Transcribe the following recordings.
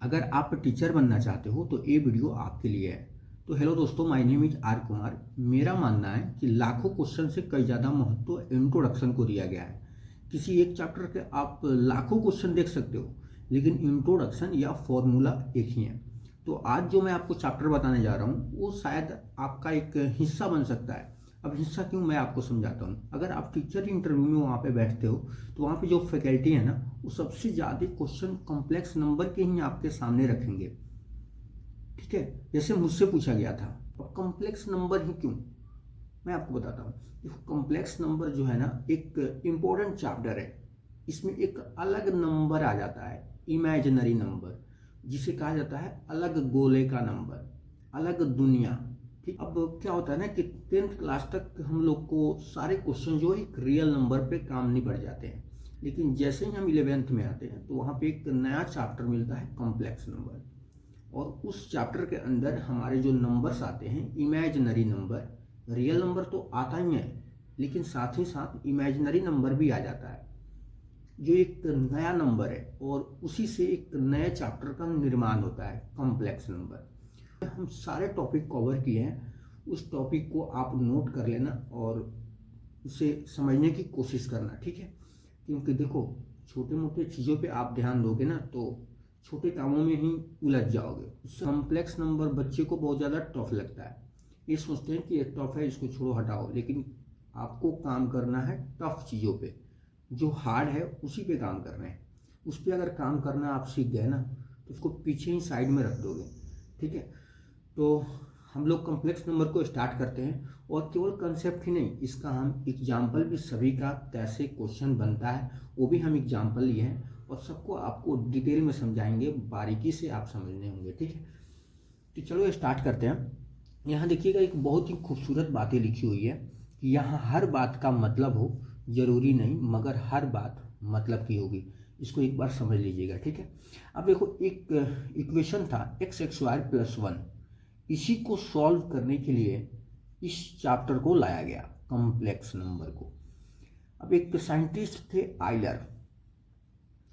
अगर आप टीचर बनना चाहते हो तो ये वीडियो आपके लिए है। तो हेलो दोस्तों, my name is R Kumar. मेरा मानना है कि लाखों क्वेश्चन से कई ज़्यादा महत्व इंट्रोडक्शन को दिया गया है। किसी एक चैप्टर के आप लाखों क्वेश्चन देख सकते हो, लेकिन इंट्रोडक्शन या फॉर्मूला एक ही है। तो आज जो मैं आपको चैप्टर बताने जा रहा हूँ वो शायद आपका एक हिस्सा बन सकता है। अब हिस्सा क्यों, मैं आपको समझाता हूँ। अगर आप टीचर इंटरव्यू में वहाँ पे बैठते हो तो वहाँ पे जो फैकल्टी है ना, वो सबसे ज़्यादा क्वेश्चन कॉम्प्लेक्स नंबर के ही आपके सामने रखेंगे। ठीक है, जैसे मुझसे पूछा गया था, अब कॉम्प्लेक्स नंबर ही क्यों, मैं आपको बताता हूँ। देखो, कॉम्प्लेक्स नंबर जो है ना, एक इम्पोर्टेंट चैप्टर है। इसमें एक अलग नंबर आ जाता है, इमेजिनरी नंबर, जिसे कहा जाता है अलग गोले का नंबर, अलग दुनिया। ठीक, अब क्या होता है ना कि 10th क्लास तक हम लोग को सारे क्वेश्चन जो है एक रियल नंबर पे काम नहीं पड़ जाते हैं, लेकिन जैसे ही हम 11th में आते हैं तो वहाँ पे एक नया चैप्टर मिलता है, कॉम्प्लेक्स नंबर। और उस चैप्टर के अंदर हमारे जो नंबर्स आते हैं, इमेजिनरी नंबर, रियल नंबर तो आता ही है, लेकिन साथ ही साथ इमेजिनरी नंबर भी आ जाता है, जो एक नया नंबर है, और उसी से एक नए चैप्टर का निर्माण होता है, कॉम्प्लेक्स नंबर। हम सारे टॉपिक कवर किए हैं, उस टॉपिक को आप नोट कर लेना और उसे समझने की कोशिश करना, ठीक है। क्योंकि देखो, छोटे मोटे चीज़ों पे आप ध्यान दोगे ना तो छोटे कामों में ही उलझ जाओगे। उससे कॉम्प्लेक्स नंबर बच्चे को बहुत ज़्यादा टफ लगता है। ये सोचते हैं कि ये टफ है, इसको छोड़ो, हटाओ, लेकिन आपको काम करना है टफ चीज़ों पे। जो हार्ड है उसी पे काम करना है। उस पर अगर काम करना आप सीख गए ना तो उसको पीछे ही साइड में रख दोगे, ठीक है। तो हम लोग कॉम्प्लेक्स नंबर को स्टार्ट करते हैं, और केवल कंसेप्ट ही नहीं, इसका हम एग्जाम्पल भी, सभी का कैसे क्वेश्चन बनता है वो भी हम एग्जाम्पल लिए हैं, और सबको आपको डिटेल में समझाएंगे, बारीकी से आप समझने होंगे, ठीक है। तो चलो स्टार्ट करते हैं। यहाँ देखिएगा, एक बहुत ही खूबसूरत बातें लिखी हुई है कि यहाँ हर बात का मतलब हो जरूरी नहीं, मगर हर बात मतलब की होगी। इसको एक बार समझ लीजिएगा, ठीक है। अब देखो, एक इक्वेशन था x² + 1, इसी को सॉल्व करने के लिए इस चैप्टर को लाया गया, कॉम्प्लेक्स नंबर को। अब एक साइंटिस्ट थे आइलर,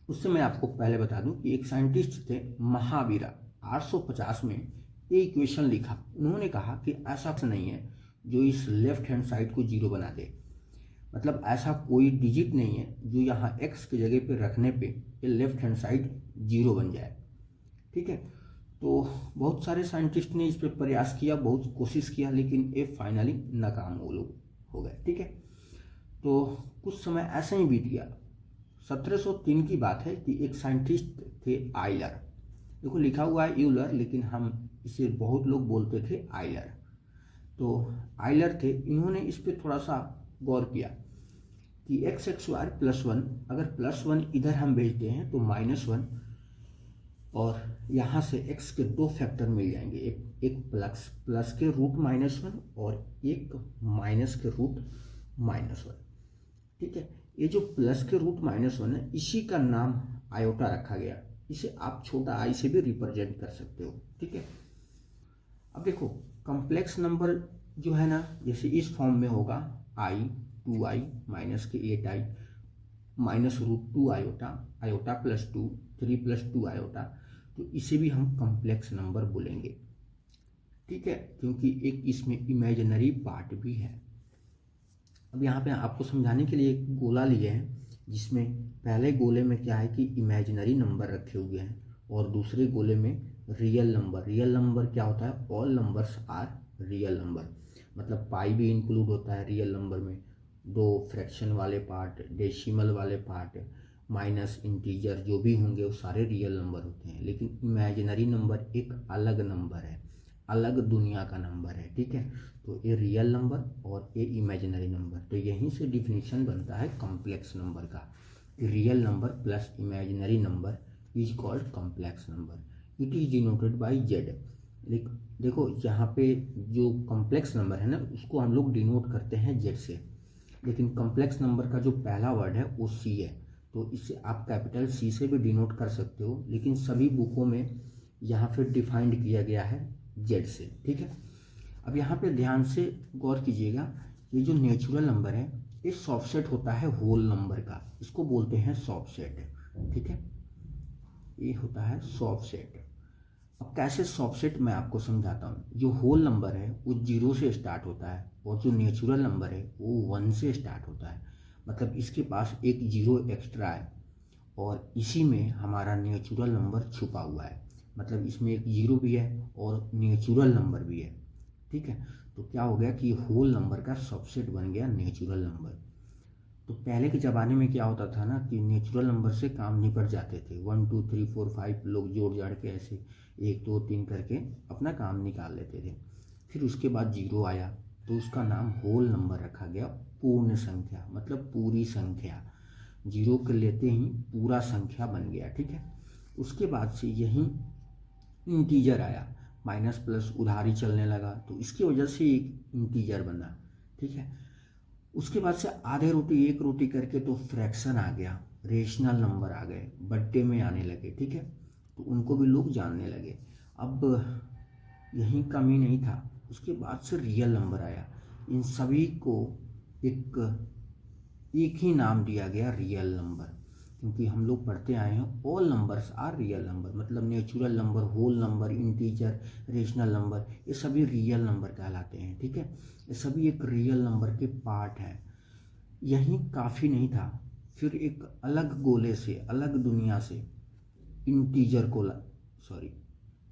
उससे मैं आपको पहले बता दूं कि एक साइंटिस्ट थे महावीरा, 850 में ये इक्वेशन लिखा। उन्होंने कहा कि ऐसा नहीं है जो इस लेफ्ट हैंड साइड को जीरो बना दे, मतलब ऐसा कोई डिजिट नहीं है जो यहाँ x की जगह पे रखने पे ये लेफ्ट हैंड साइड जीरो बन जाए, ठीक है। तो बहुत सारे साइंटिस्ट ने इस पर प्रयास किया, बहुत कोशिश किया, लेकिन ये फाइनली नाकाम वो लोग हो गए, ठीक है। तो कुछ समय ऐसे ही बीत गया। 1703 की बात है कि एक साइंटिस्ट थे आइलर, देखो लिखा हुआ है यूलर, लेकिन हम इसे बहुत लोग बोलते थे आइलर। तो आइलर थे, इन्होंने इस पर थोड़ा सा गौर किया कि x² + 1, अगर +1 इधर हम भेजते हैं तो -1, और यहाँ से x के दो फैक्टर मिल जाएंगे, एक प्लस के रूट -1 और एक माइनस के रूट -1, ठीक है। ये जो प्लस के रूट -1 है, इसी का नाम आयोटा रखा गया। इसे आप छोटा आई से भी रिप्रेजेंट कर सकते हो, ठीक है। अब देखो, कॉम्प्लेक्स नंबर जो है ना, जैसे इस फॉर्म में होगा i 2i -8i -√2 iota, iota +2, 3 + 2 iota, तो इसे भी हम कॉम्प्लेक्स नंबर बोलेंगे, ठीक है, क्योंकि एक इसमें इमेजिनरी पार्ट भी है। अब यहाँ पे आपको समझाने के लिए एक गोला लिए हैं, जिसमें पहले गोले में क्या है कि इमेजिनरी नंबर रखे हुए हैं, और दूसरे गोले में रियल नंबर। रियल नंबर क्या होता है, all numbers are real number, मतलब पाई भी इंक्लूड होता है रियल नंबर में, दो फ्रैक्शन वाले पार्ट, डेसिमल वाले पार्ट, माइनस, इंटीजर जो भी होंगे वो सारे रियल नंबर होते हैं। लेकिन इमेजिनरी नंबर एक अलग नंबर है, अलग दुनिया का नंबर है, ठीक है। तो ये रियल नंबर और ये इमेजिनरी नंबर, तो यहीं से डिफिनीशन बनता है कॉम्प्लेक्स नंबर का। Real number plus imaginary number is called complex number, it is denoted by Z. देखो यहाँ पे जो कॉम्प्लेक्स नंबर है ना, उसको हम लोग डिनोट करते हैं जेड से, लेकिन कॉम्प्लेक्स नंबर का जो पहला वर्ड है वो सी है, तो इसे आप कैपिटल सी से भी डिनोट कर सकते हो, लेकिन सभी बुकों में यहाँ पे डिफाइंड किया गया है जेड से, ठीक है। अब यहाँ पे ध्यान से गौर कीजिएगा, ये जो नेचुरल नंबर है ये सबसेट होता है होल नंबर का, इसको बोलते हैं सबसेट, ठीक है। ये होता है सबसेट। अब कैसे सबसेट मैं आपको समझाता हूँ। जो होल नंबर है वो 0 से स्टार्ट होता है और जो नेचुरल नंबर है वो 1 से स्टार्ट होता है। मतलब इसके पास एक 0 एक्स्ट्रा है और इसी में हमारा नेचुरल नंबर छुपा हुआ है। मतलब इसमें एक 0 भी है और नेचुरल नंबर भी है। ठीक है, तो क्या हो गया कि होल नंबर का सबसेट बन गया नेचुरल नंबर। तो पहले के ज़माने में क्या होता था ना कि नेचुरल नंबर से काम निपट जाते थे। 1 2 3 4 5 लोग जोड़ जाड़ के ऐसे 1 2 3 करके अपना काम निकाल लेते थे। फिर उसके बाद 0 आया तो उसका नाम होल नंबर रखा गया, पूर्ण संख्या, मतलब पूरी संख्या। 0 के लेते ही पूरा संख्या बन गया। ठीक है, उसके बाद से यही इंटीजर आया, माइनस प्लस उधारी चलने लगा तो इसकी वजह से एक इंटीजर बना। ठीक है, उसके बाद से आधे रोटी एक रोटी करके तो फ्रैक्शन आ गया, रेशनल नंबर आ गए, बट्टे में आने लगे। ठीक है, तो उनको भी लोग जानने लगे। अब यहीं कमी नहीं था, उसके बाद से रियल नंबर आया। इन सभी को एक ही नाम दिया गया, रियल नंबर। क्योंकि हम लोग पढ़ते आए हैं all numbers are real number, मतलब natural number, whole number, integer, rational number, ये सभी रियल नंबर कहलाते हैं। ठीक है, ये सभी एक रियल नंबर के पार्ट हैं। यही काफ़ी नहीं था, फिर एक अलग गोले से, अलग दुनिया से इंटीजर को सॉरी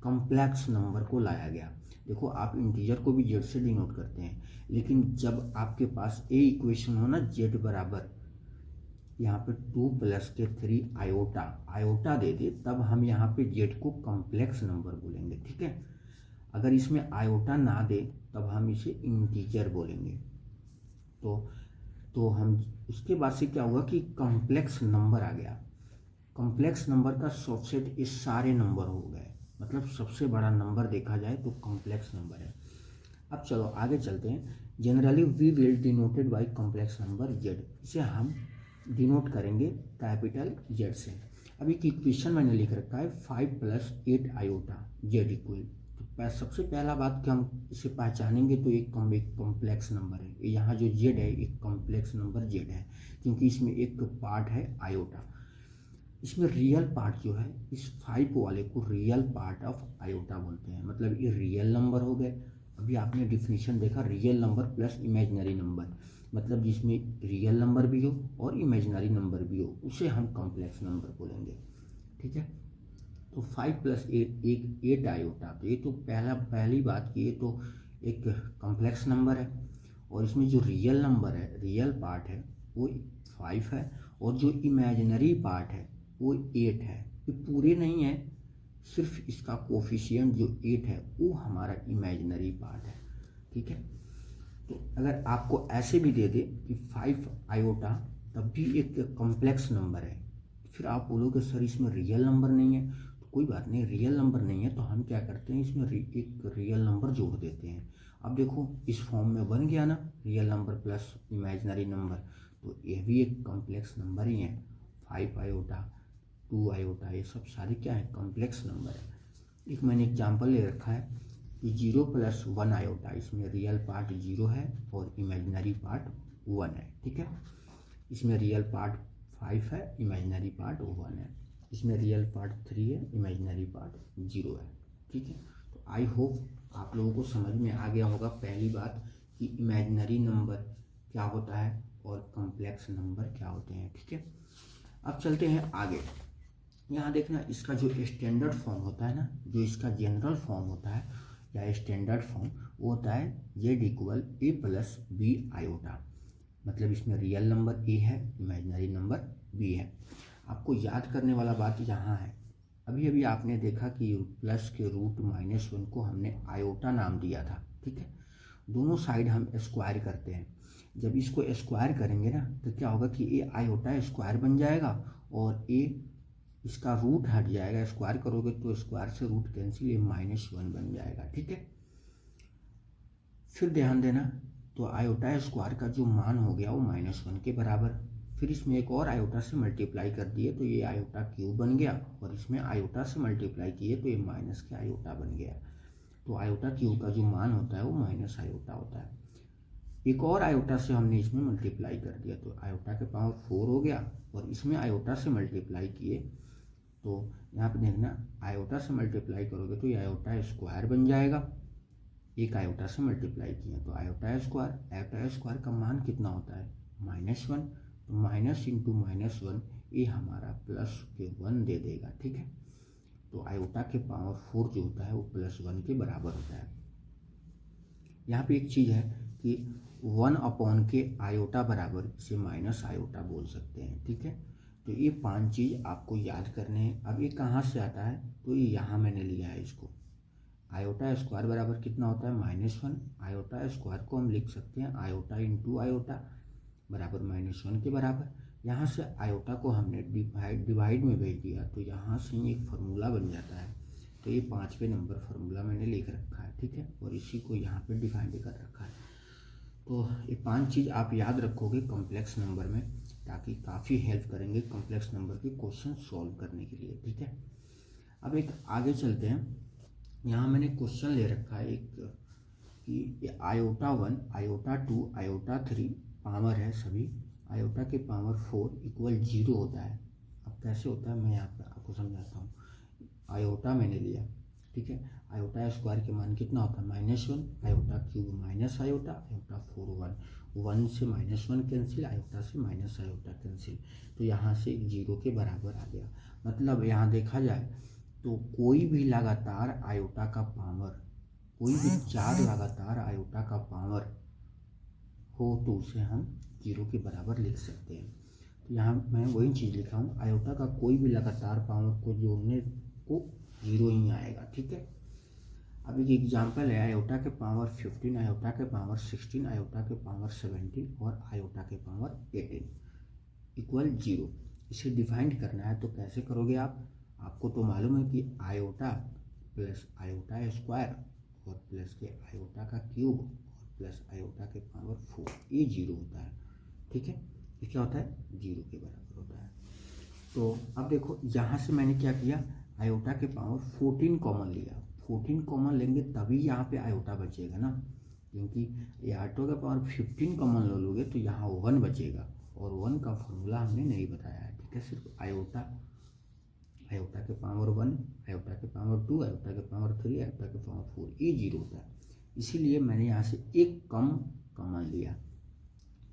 कॉम्प्लेक्स नंबर को लाया गया। देखो, आप इंटीजर को भी जेड से डिनोट करते हैं, लेकिन जब आपके पास ए इक्वेशन हो ना, जेड बराबर यहाँ पे 2 + के 3 आयोटा, आयोटा दे दे, तब हम यहाँ पे जेड को कॉम्प्लेक्स नंबर बोलेंगे। ठीक है, अगर इसमें आयोटा ना दे तब हम इसे इंटीजर बोलेंगे। तो हम उसके बाद से क्या हुआ कि कॉम्प्लेक्स नंबर आ गया। कॉम्प्लेक्स नंबर का सबसेट इस सारे नंबर हो गए, मतलब सबसे बड़ा नंबर देखा जाए तो कॉम्प्लेक्स नंबर है। अब चलो आगे चलते हैं। Generally we will denoted by complex number Z, इसे हम डिनोट करेंगे कैपिटल जेड से। अभी की इक्वेशन मैंने लिख रखा है 5 + 8 आयोटा जेड इक्वल। तो सबसे पहला बात कि हम इसे पहचानेंगे तो एक कॉम्प्लेक्स नंबर है। यहाँ जो जेड है एक कॉम्प्लेक्स नंबर जेड है, क्योंकि इसमें एक पार्ट है आयोटा। इसमें रियल पार्ट जो है, इस 5 वाले को रियल पार्ट ऑफ आयोटा बोलते हैं, मतलब ये रियल नंबर हो गए। अभी आपने डिफिनीशन देखा, real number plus imaginary number, मतलब जिसमें रियल नंबर भी हो और इमेजिनरी नंबर भी हो, उसे हम कॉम्प्लेक्स नंबर बोलेंगे। ठीक है, तो 5 + 8 आयोटा, तो ये तो पहली बात की ये तो एक कॉम्प्लेक्स नंबर है। और इसमें जो रियल नंबर है, रियल पार्ट है वो 5 है, और जो इमेजिनरी पार्ट है वो 8 है। ये पूरे नहीं है, सिर्फ इसका कोफिशिएंट जो 8 है वो हमारा इमेजिनरी पार्ट है। ठीक है, तो अगर आपको ऐसे भी दे दे कि 5 आयोटा, तब भी एक कॉम्प्लेक्स नंबर है, फिर आप बोलोगे सर इसमें रियल नंबर नहीं है। तो कोई बात नहीं, रियल नंबर नहीं है तो हम क्या करते हैं, इसमें एक रियल नंबर जोड़ देते हैं। अब देखो इस फॉर्म में बन गया ना, real number plus imaginary number, तो यह भी एक कॉम्प्लेक्स नंबर ही है। 5 आयोटा, 2 आयोटा, ये सब सारे क्या है, कॉम्प्लेक्स नंबर है। एक मैंने एग्जाम्पल ले रखा है कि 0 + 1 आयोटा, इसमें रियल पार्ट 0 है और इमेजिनरी पार्ट 1 है। ठीक है, इसमें रियल पार्ट 5 है, इमेजिनरी पार्ट 1 है। इसमें रियल पार्ट 3 है, इमेजिनरी पार्ट 0 है। ठीक है, तो आई होप आप लोगों को समझ में आ गया होगा पहली बात कि इमेजिनरी नंबर क्या होता है और कॉम्प्लेक्स नंबर क्या होते हैं। ठीक है, अब चलते हैं आगे। यहाँ देखना, इसका जो स्टैंडर्ड फॉर्म होता है ना, जो इसका जनरल फॉर्म होता है या स्टैंडर्ड फॉर्म, वो होता है जेड इक्वल ए प्लस बी आयोटा। मतलब इसमें रियल नंबर ए है, इमेजिनरी नंबर बी है। आपको याद करने वाला बात यहाँ है, अभी अभी आपने देखा कि प्लस के रूट -1 को हमने आयोटा नाम दिया था। ठीक है, दोनों साइड हम स्क्वायर करते हैं। जब इसको स्क्वायर करेंगे ना तो क्या होगा कि ए आयोटा स्क्वायर बन जाएगा और ए इसका रूट हट जाएगा। स्क्वायर करोगे तो स्क्वायर से रूट कैंसिल, ये -1 बन जाएगा। ठीक है, फिर ध्यान देना, तो आयोटा स्क्वायर का जो मान हो गया वो -1 के बराबर। फिर इसमें एक और आयोटा से मल्टीप्लाई कर दिए तो ये आयोटा क्यूब बन गया, और इसमें आयोटा से मल्टीप्लाई किए तो ये माइनस के आयोटा बन गया। तो आयोटा क्यूब का जो मान होता है वो माइनस आयोटा होता है। एक और आयोटा से हमने इसमें मल्टीप्लाई कर दिया तो आयोटा के पावर 4 हो गया, और इसमें आयोटा से मल्टीप्लाई किए तो यहाँ पे देखना आयोटा से मल्टीप्लाई करोगे तो ये आयोटा स्क्वायर बन जाएगा, एक आयोटा से मल्टीप्लाई किया तो आयोटा स्क्वायर का मान कितना होता है -1, तो माइनस इंटू -1 ये हमारा प्लस के 1 दे देगा, ठीक है। तो आयोटा के पावर 4 जो होता है वो +1 के बराबर होता है। यहाँ पे एक चीज़ है कि 1 अपॉन के आयोटा बराबर इसे माइनस आयोटा बोल सकते हैं, ठीक है। तो ये 5 चीज़ आपको याद करने हैं। अब ये कहाँ से आता है, तो ये यहाँ मैंने लिया है इसको। आयोटा स्क्वायर बराबर कितना होता है -1, आयोटा स्क्वायर को हम लिख सकते हैं आयोटा इंटू आयोटा बराबर -1 के बराबर। यहाँ से आयोटा को हमने डिवाइड में भेज दिया तो यहाँ से एक फार्मूला बन जाता है। तो ये 5वें नंबर फार्मूला मैंने लिख रखा है, ठीक है, और इसी को यहाँ पे डिफाइन कर रखा है। तो ये 5 चीज़ आप याद रखोगे कॉम्प्लेक्स नंबर में, ताकि काफ़ी हेल्प करेंगे कॉम्प्लेक्स नंबर के क्वेश्चन सॉल्व करने के लिए, ठीक है। अब एक आगे चलते हैं। यहाँ मैंने क्वेश्चन ले रखा है एक कि आयोटा 1, आयोटा 2, आयोटा 3 पावर है सभी, आयोटा के पावर 4 इक्वल 0 होता है। अब कैसे होता है मैं यहाँ पर आपको समझाता हूँ। आयोटा मैंने लिया, ठीक है, आयोटा स्क्वायर के मान कितना होता है -1, iota cube minus iota, iota 4 1, 1 से -1 कैंसिल, आयोटा से माइनस आयोटा कैंसिल, तो यहाँ से 0 के बराबर आ गया। मतलब यहाँ देखा जाए तो कोई भी लगातार आयोटा का पावर, कोई भी 4 लगातार आयोटा का पावर हो तो उसे हम 0 के बराबर लिख सकते हैं। तो यहाँ मैं वही चीज़ लिखा हूँ, आयोटा का कोई भी लगातार पावर को जोड़ने को 0 ही आएगा, ठीक है। अब एक एग्जांपल है, आयोटा के पावर 15, आयोटा के पावर 16, आयोटा के पावर 17 और आयोटा के पावर 18 इक्वल 0। इसे डिफाइंड करना है तो कैसे करोगे आप, आपको तो मालूम है कि आयोटा प्लस आयोटा स्क्वायर और प्लस के आयोटा का क्यूब और प्लस आयोटा के पावर 4 ये 0 होता है, ठीक है। ये क्या होता है 0 के बराबर होता है। तो अब देखो यहाँ से मैंने क्या किया, आयोटा के पावर 14 कॉमन लिया, 14 कॉमन लेंगे तभी यहाँ पे आयोटा बचेगा ना, क्योंकि आयोटा का पावर 15 कॉमन ले लोगे तो यहाँ 1 बचेगा और 1 का फॉर्मूला हमने नहीं बताया है, ठीक है। सिर्फ आयोटा, आयोटा के पावर 1, आयोटा के पावर 2, आयोटा के पावर 3, आयोटा के पावर 4 ये 0 होता है। इसीलिए मैंने यहाँ से एक कम कॉमन लिया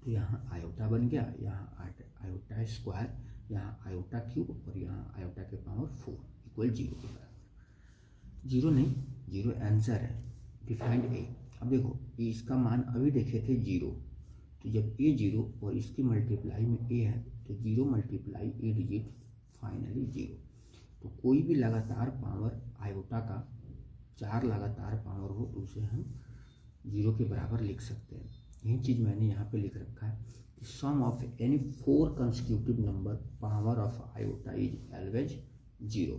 तो यहाँ आयोटा बन गया, यहाँ आयोटा स्क्वायर, यहाँ आयोटा क्यूब और यहाँ आयोटा के पावर 4 इक्वल 0 के बराबर। 0 नहीं, 0 आंसर है, डिफाइंड ए। अब देखो ये इसका मान अभी देखे थे 0, तो जब ए 0 और इसकी मल्टीप्लाई में ए है तो 0 मल्टीप्लाई ए डिजिट फाइनली 0। तो कोई भी लगातार पावर आयोटा का 4 लगातार पावर हो तो उसे हम 0 के बराबर लिख सकते हैं। यही चीज़ मैंने यहाँ पे लिख रखा है कि sum of any 4 consecutive number power of iota is always 0,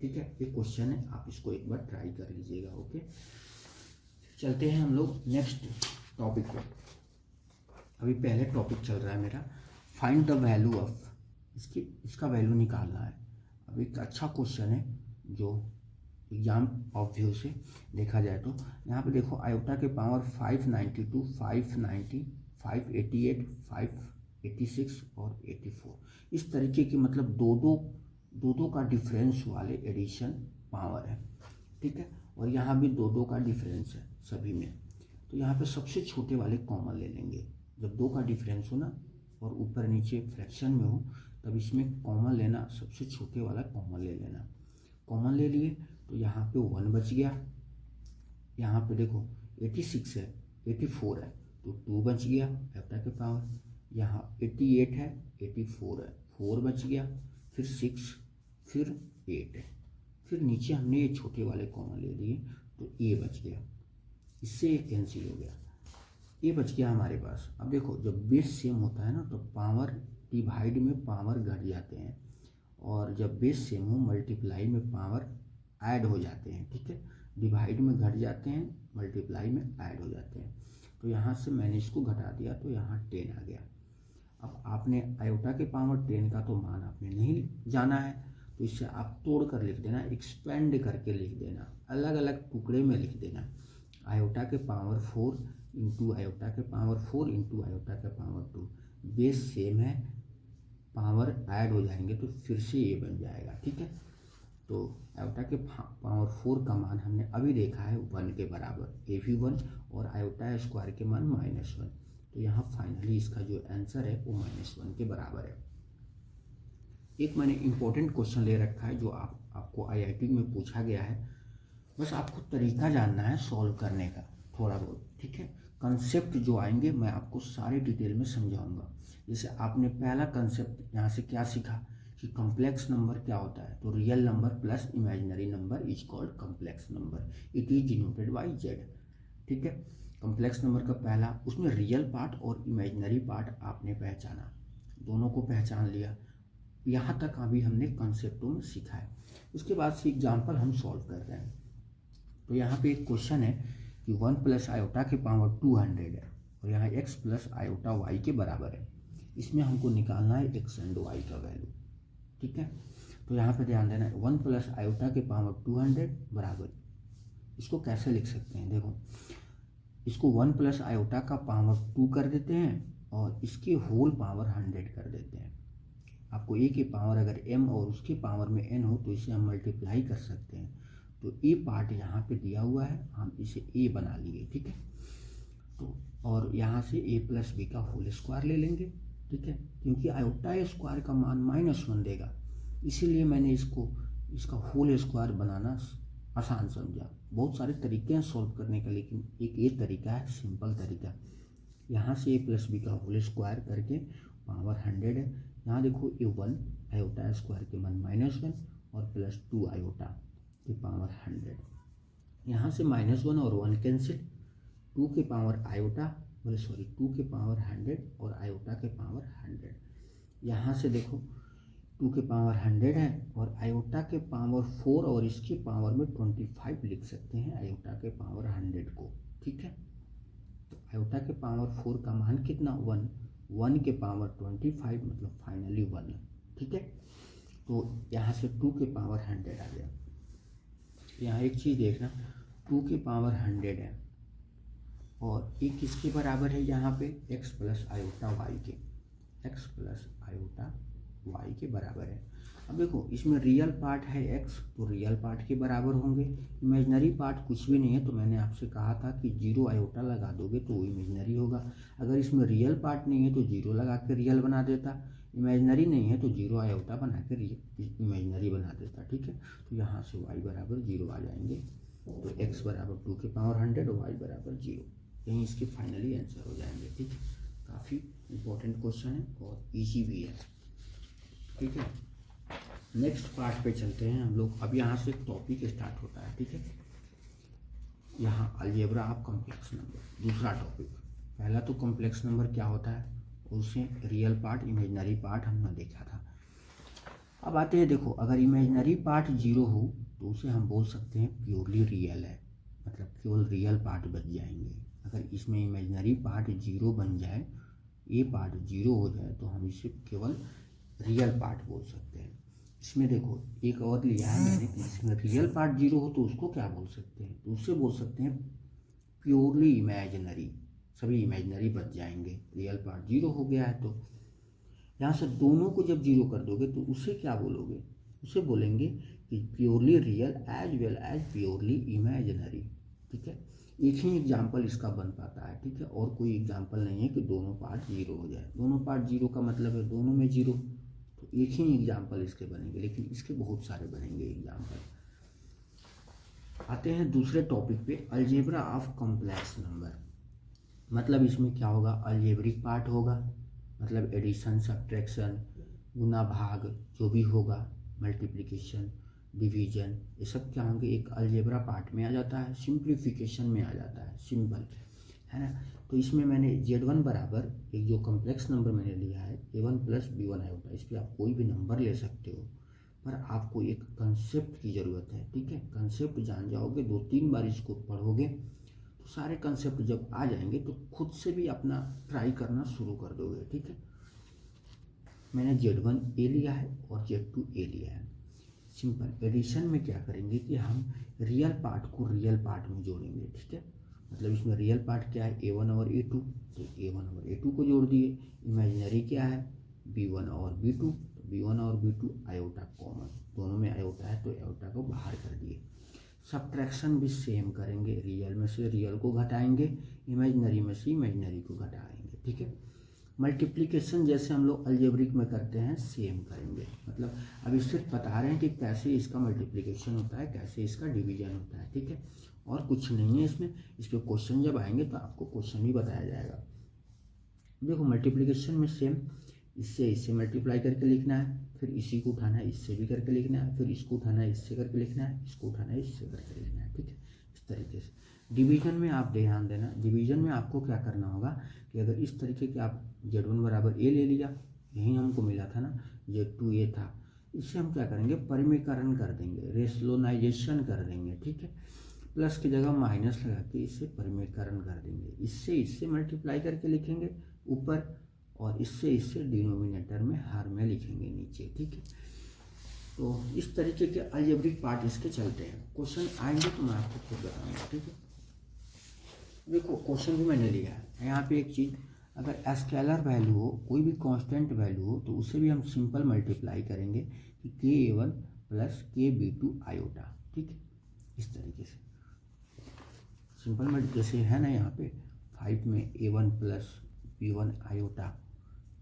ठीक है। ये क्वेश्चन है, आप इसको एक बार ट्राई कर लीजिएगा, ओके। चलते हैं हम लोग नेक्स्ट टॉपिक पर। अभी पहले टॉपिक चल रहा है मेरा फाइंड द वैल्यू ऑफ, इसका वैल्यू निकालना है। अब एक अच्छा क्वेश्चन है जो एग्जाम ऑफ व्यू से देखा जाए तो यहाँ पे देखो आयोटा के पावर 592, 590, 588, 586 और 84 इस तरीके की, मतलब दो दो का डिफरेंस वाले एडिशन पावर है, ठीक है। और यहाँ भी दो का डिफरेंस है सभी में। तो यहाँ पे सबसे छोटे वाले कॉमन ले लेंगे। जब 2 का डिफरेंस हो ना और ऊपर नीचे फ्रैक्शन में हो तब इसमें कॉमन लेना, सबसे छोटे वाला कॉमन ले लेना। कॉमन ले लिए तो यहाँ पे 1 बच गया, यहाँ पे देखो 86 है, 84 है तो 2 बच गया आयोटा के पावर, यहाँ 88 है, 84 है, 4 बच गया, फिर 6, फिर 8 है, फिर नीचे हमने ये छोटे वाले कॉमन ले लिए तो ए बच गया, इससे ये कैंसिल हो गया, ये बच गया हमारे पास। अब देखो जब बेस सेम होता है ना तो पावर डिवाइड में पावर घट जाते हैं और जब बेस सेम हो मल्टीप्लाई में पावर ऐड हो जाते हैं, ठीक है। डिवाइड में घट जाते हैं, मल्टीप्लाई में ऐड हो जाते हैं। तो यहाँ से मैंने इसको घटा दिया तो यहाँ 10 आ गया। अब आपने आयोटा के पावर 10 का तो मान आपने नहीं जाना है तो इससे आप तोड़ कर लिख देना, एक्सपेंड करके लिख देना, अलग अलग टुकड़े में लिख देना। आयोटा के पावर 4 इंटू आयोटा के पावर 4 इंटू आयोटा के पावर 2, बेस सेम है, पावर ऐड हो जाएंगे तो फिर से ये बन जाएगा, ठीक है। तो आयोटा के पावर 4 का मान हमने अभी देखा है 1 के बराबर, ए भी 1 और आयोटा स्क्वायर के मान -1। तो यहाँ फाइनली इसका जो आंसर है वो -1 के बराबर है। एक मैंने इम्पोर्टेंट क्वेश्चन ले रखा है जो आपको आईआईटी में पूछा गया है, बस आपको तरीका जानना है सॉल्व करने का थोड़ा बहुत, ठीक है। कंसेप्ट जो आएंगे मैं आपको सारे डिटेल में समझाऊंगा। जैसे आपने पहला कंसेप्ट यहाँ से क्या सीखा कि कॉम्प्लेक्स नंबर क्या होता है, तो real number plus imaginary number is called complex number, it is denoted by Z, ठीक है। कॉम्प्लेक्स नंबर का पहला, उसमें रियल पार्ट और इमेजिनरी पार्ट आपने पहचाना, दोनों को पहचान लिया। यहाँ तक अभी हमने कंसेप्टों में सीखा है। उसके बाद से एग्जाम्पल हम सॉल्व कर रहे हैं। तो यहाँ पे एक क्वेश्चन है कि 1 प्लस आयोटा के पावर 200 है और यहाँ x प्लस आयोटा y के बराबर है। इसमें हमको निकालना है x एंड y का वैल्यू, ठीक है। तो यहाँ पे ध्यान देना है 1 प्लस आयोटा के पावर 200 बराबर, इसको कैसे लिख सकते हैं, देखो इसको 1 प्लस आयोटा का पावर 2 कर देते हैं और इसके होल पावर 100 कर देते हैं। आपको a के पावर अगर m और उसके पावर में n हो तो इसे हम मल्टीप्लाई कर सकते हैं। तो a पार्ट यहाँ पे दिया हुआ है, हम इसे a बना लिए, ठीक है। तो और यहाँ से a प्लस बी का होल स्क्वायर ले लेंगे, ठीक है, क्योंकि आयोटा स्क्वायर का मान -1 देगा, इसीलिए मैंने इसका होल स्क्वायर बनाना आसान समझा। बहुत सारे तरीके हैं सॉल्व करने का, लेकिन एक ये तरीका है सिंपल तरीका। यहाँ से a प्लस बी का होल स्क्वायर करके पावर 100 है। यहाँ देखो ये 1 आयोटा स्क्वायर के मान -1 और प्लस 2 आयोटा के पावर 100। यहाँ से -1 और 1 कैंसिल, 2 के पावर आयोटा 2 के पावर 100 और आयोटा के पावर 100। यहाँ से देखो 2 के पावर 100 है और आयोटा के पावर 4 और इसके पावर में 25 लिख सकते हैं आयोटा के पावर 100 को, ठीक है। तो आयोटा के पावर 4 का मान कितना 1 के पावर 25 मतलब फाइनली 1, ठीक है। तो यहाँ से 2 के पावर 100 आ गया। यहाँ एक चीज़ देखना, 2 के पावर 100 है और ये किसके बराबर है, यहाँ पे x प्लस आयोटा वाई के, x प्लस आयोटा वाई के बराबर है। अब देखो इसमें रियल पार्ट है x, तो रियल पार्ट के बराबर होंगे, इमेजिनरी पार्ट कुछ भी नहीं है। तो मैंने आपसे कहा था कि 0 आयोटा लगा दोगे तो वो इमेजिनरी होगा। अगर इसमें रियल पार्ट नहीं है तो 0 लगा के रियल बना देता, इमेजिनरी नहीं है तो 0 आयोटा बना के इमेजिनरी बना देता, ठीक है। तो यहाँ से y बराबर 0 आ जाएंगे। तो x बराबर 2 के पावर 100 और y बराबर 0, यहीं इसके फाइनली आंसर हो जाएंगे, ठीक है। काफ़ी इंपॉर्टेंट क्वेश्चन है और ईजी भी है, ठीक है। नेक्स्ट पार्ट पे चलते हैं हम लोग। अब यहाँ से टॉपिक स्टार्ट होता है, ठीक है। यहाँ अलजेब्रा ऑफ कॉम्प्लेक्स नंबर, दूसरा टॉपिक। पहला तो कॉम्प्लेक्स नंबर क्या होता है, उससे रियल पार्ट इमेजिनरी पार्ट हमने देखा था। अब आते हैं, देखो अगर इमेजिनरी पार्ट 0 हो तो उसे हम बोल सकते हैं प्योरली रियल है, मतलब केवल रियल पार्ट बच जाएंगे। अगर इसमें इमेजिनरी पार्ट 0 बन जाए, ये पार्ट 0 हो जाए तो हम इसे केवल रियल पार्ट बोल सकते हैं। इसमें देखो एक और लिया है मैंने, इसमें रियल पार्ट 0 हो तो उसको क्या बोल सकते हैं, तो उससे बोल सकते हैं प्योरली इमेजिनरी, सभी इमेजिनरी बच जाएंगे। रियल पार्ट 0 हो गया है तो यहाँ से दोनों को जब 0 कर दोगे तो उसे क्या बोलोगे, उसे बोलेंगे कि purely real as well as purely imaginary, ठीक है। एक ही एग्जाम्पल इसका बन पाता है, ठीक है, और कोई एग्जाम्पल नहीं है कि दोनों पार्ट 0 हो जाए। दोनों पार्ट 0 का मतलब है दोनों में 0, तो एक ही एग्जाम्पल इसके बनेंगे, लेकिन इसके बहुत सारे बनेंगे एग्जाम्पल। आते हैं दूसरे टॉपिक पे, अलजेब्रा ऑफ कॉम्प्लेक्स नंबर। मतलब इसमें क्या होगा, अलजेब्रिक पार्ट होगा, मतलब एडिशन, सब्ट्रैक्शन, गुना भाग जो भी होगा, मल्टीप्लिकेशन, डिवीजन, ये सब क्या होंगे एक अलजेब्रा पार्ट में आ जाता है, सिंप्लीफिकेशन में आ जाता है, सिंपल है ना। तो इसमें मैंने Z1 बराबर एक जो कॉम्प्लेक्स नंबर मैंने लिया है A1 प्लस B1 आयोटा, इस पर आप कोई भी नंबर ले सकते हो, पर आपको एक कंसेप्ट की ज़रूरत है, ठीक है। कंसेप्ट जान जाओगे, 2-3 बार इसको पढ़ोगे तो सारे कंसेप्ट जब आ जाएंगे तो खुद से भी अपना ट्राई करना शुरू कर दोगे, ठीक है। मैंने Z1 A लिया है और Z2 A लिया है। सिंपल एडिशन में क्या करेंगे कि हम रियल पार्ट को रियल पार्ट में जोड़ेंगे, ठीक है। मतलब इसमें रियल पार्ट क्या है, A1 और A2, तो A1 और A2 को जोड़ दिए। इमेजिनरी क्या है, B1 और B2, तो b1 और b2 आयोटा कॉमन, दोनों में आयोटा है तो आयोटा को बाहर कर दिए। सब्ट्रैक्शन भी सेम करेंगे, रियल में से रियल को घटाएंगे, इमेजनरी में से इमेजनरी को घटाएंगे, ठीक है। मल्टीप्लिकेशन जैसे हम लोग अलजेब्रिक में करते हैं सेम करेंगे, मतलब अभी सिर्फ बता रहे हैं कि कैसे इसका मल्टीप्लिकेशन होता है, कैसे इसका डिवीजन होता है, ठीक है। और कुछ नहीं है इसमें, इस पर क्वेश्चन जब आएंगे तो आपको क्वेश्चन भी बताया जाएगा। देखो मल्टीप्लिकेशन में सेम, इससे इससे मल्टीप्लाई करके लिखना है, फिर इसी को उठाना है इससे भी करके लिखना है, फिर इसको उठाना है इससे करके लिखना है, इसको उठाना है इससे करके लिखना है, ठीक है। इस तरीके से डिवीजन में आप ध्यान देना, डिवीजन में आपको क्या करना होगा कि अगर इस तरीके के आप z1 बराबर a ले लिया, यही हमको मिला था ना, z2 a था, इससे हम क्या करेंगे परिमीकरण कर देंगे, रेशनलाइजेशन कर देंगे, ठीक है। प्लस की जगह माइनस लगा के इससे परिमीकरण कर देंगे, इससे इससे मल्टीप्लाई करके लिखेंगे ऊपर, और इससे इससे डिनोमिनेटर में हर में लिखेंगे नीचे, ठीक है। तो इस तरीके के अलजेब्रिक पार्ट इसके चलते हैं। क्वेश्चन आएंगे तो मैं आपको खुद बताऊंगा, ठीक है। देखो क्वेश्चन भी मैंने लिया है यहाँ पे एक चीज़, अगर स्केलर वैल्यू हो, कोई भी कांस्टेंट वैल्यू हो, तो उसे भी हम सिंपल मल्टीप्लाई करेंगे कि k_a1 प्लस k_b2 आयोटा, ठीक है। इस तरीके से सिंपल मल्टीप्लिकेशन है ना, यहाँ पे 5 में a1 प्लस b1 आयोटा,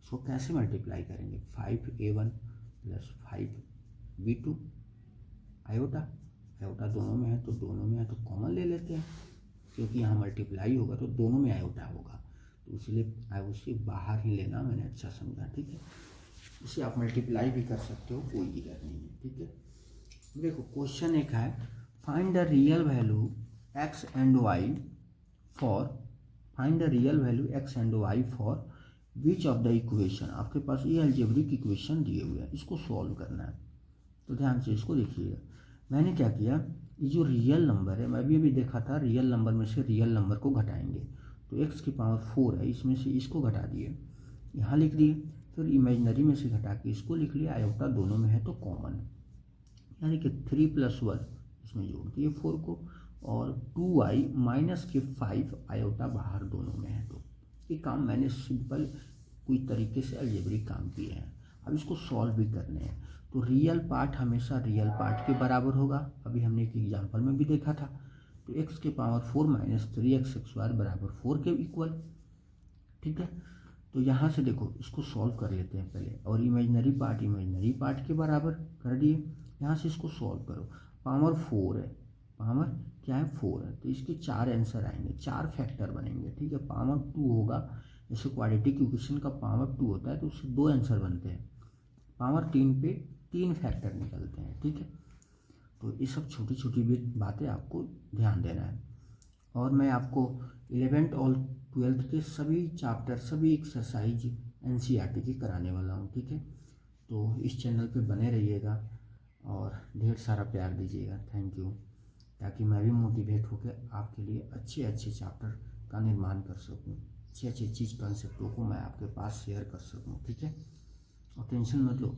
इसको कैसे मल्टीप्लाई करेंगे, 5a1 plus 5b2 iota, iota दोनों में है तो दोनों में है तो कॉमन ले लेते हैं, क्योंकि यहाँ मल्टीप्लाई होगा तो दोनों में आयोटा होगा, तो इसलिए उसे बाहर ही लेना मैंने अच्छा समझा, ठीक है। इसे आप मल्टीप्लाई भी कर सकते हो, कोई दिक्कत नहीं है, ठीक है। देखो क्वेश्चन एक है, find the real value x and y for, find the real value x and y for which of the equation, आपके पास ये अलजेब्रिक इक्वेशन दिए हुए हैं, इसको सॉल्व करना है। तो ध्यान से इसको देखिएगा, मैंने क्या किया, ये जो रियल नंबर है, मैं भी अभी देखा था, रियल नंबर में से रियल नंबर को घटाएंगे, तो x की पावर 4 है, इसमें से इसको घटा दिए, यहाँ लिख दिए, फिर इमेजनरी में से घटा के इसको लिख लिया, आयोटा दोनों में है तो कॉमन, यानी कि 3 + 1 इसमें जोड़ दिए 4 को, और 2y माइनस के 5 आयोटा बाहर दोनों में है, तो ये काम मैंने सिंपल कोई तरीके से अलजेब्रिक काम किए हैं। अब इसको सॉल्व भी करने हैं, तो रियल पार्ट हमेशा रियल पार्ट के बराबर होगा, अभी हमने एक एग्जांपल में भी देखा था, तो x की पावर 4 माइनस 3x² बराबर 4 के इक्वल, ठीक है। तो यहाँ से देखो इसको सॉल्व कर लेते हैं पहले, और इमेजनरी पार्ट के बराबर कर दिए, यहाँ से इसको सॉल्व करो, पावर 4 है, पावर क्या है 4 है, तो इसके 4 आंसर आएंगे, 4 फैक्टर बनेंगे, ठीक है। पावर 2 होगा, जैसे क्वाड्रेटिक इक्वेशन का पावर 2 होता है तो उससे 2 आंसर बनते हैं, पावर 3 पे 3 फैक्टर निकलते हैं, ठीक है। तो ये सब छोटी छोटी बातें आपको ध्यान देना है, और मैं आपको 11th और 12th के सभी चैप्टर, सभी एक्सरसाइज NCERT की कराने वाला हूँ, ठीक है। तो इस चैनल पे बने रहिएगा और ढेर सारा प्यार दीजिएगा, थैंक यू, ताकि मैं भी मोटिवेट होकर आपके लिए अच्छे अच्छे चैप्टर का निर्माण कर सकूं, अच्छे अच्छे चीज़ कंसेप्टों को मैं आपके पास शेयर कर सकूं, ठीक है। और टेंशन मत लो,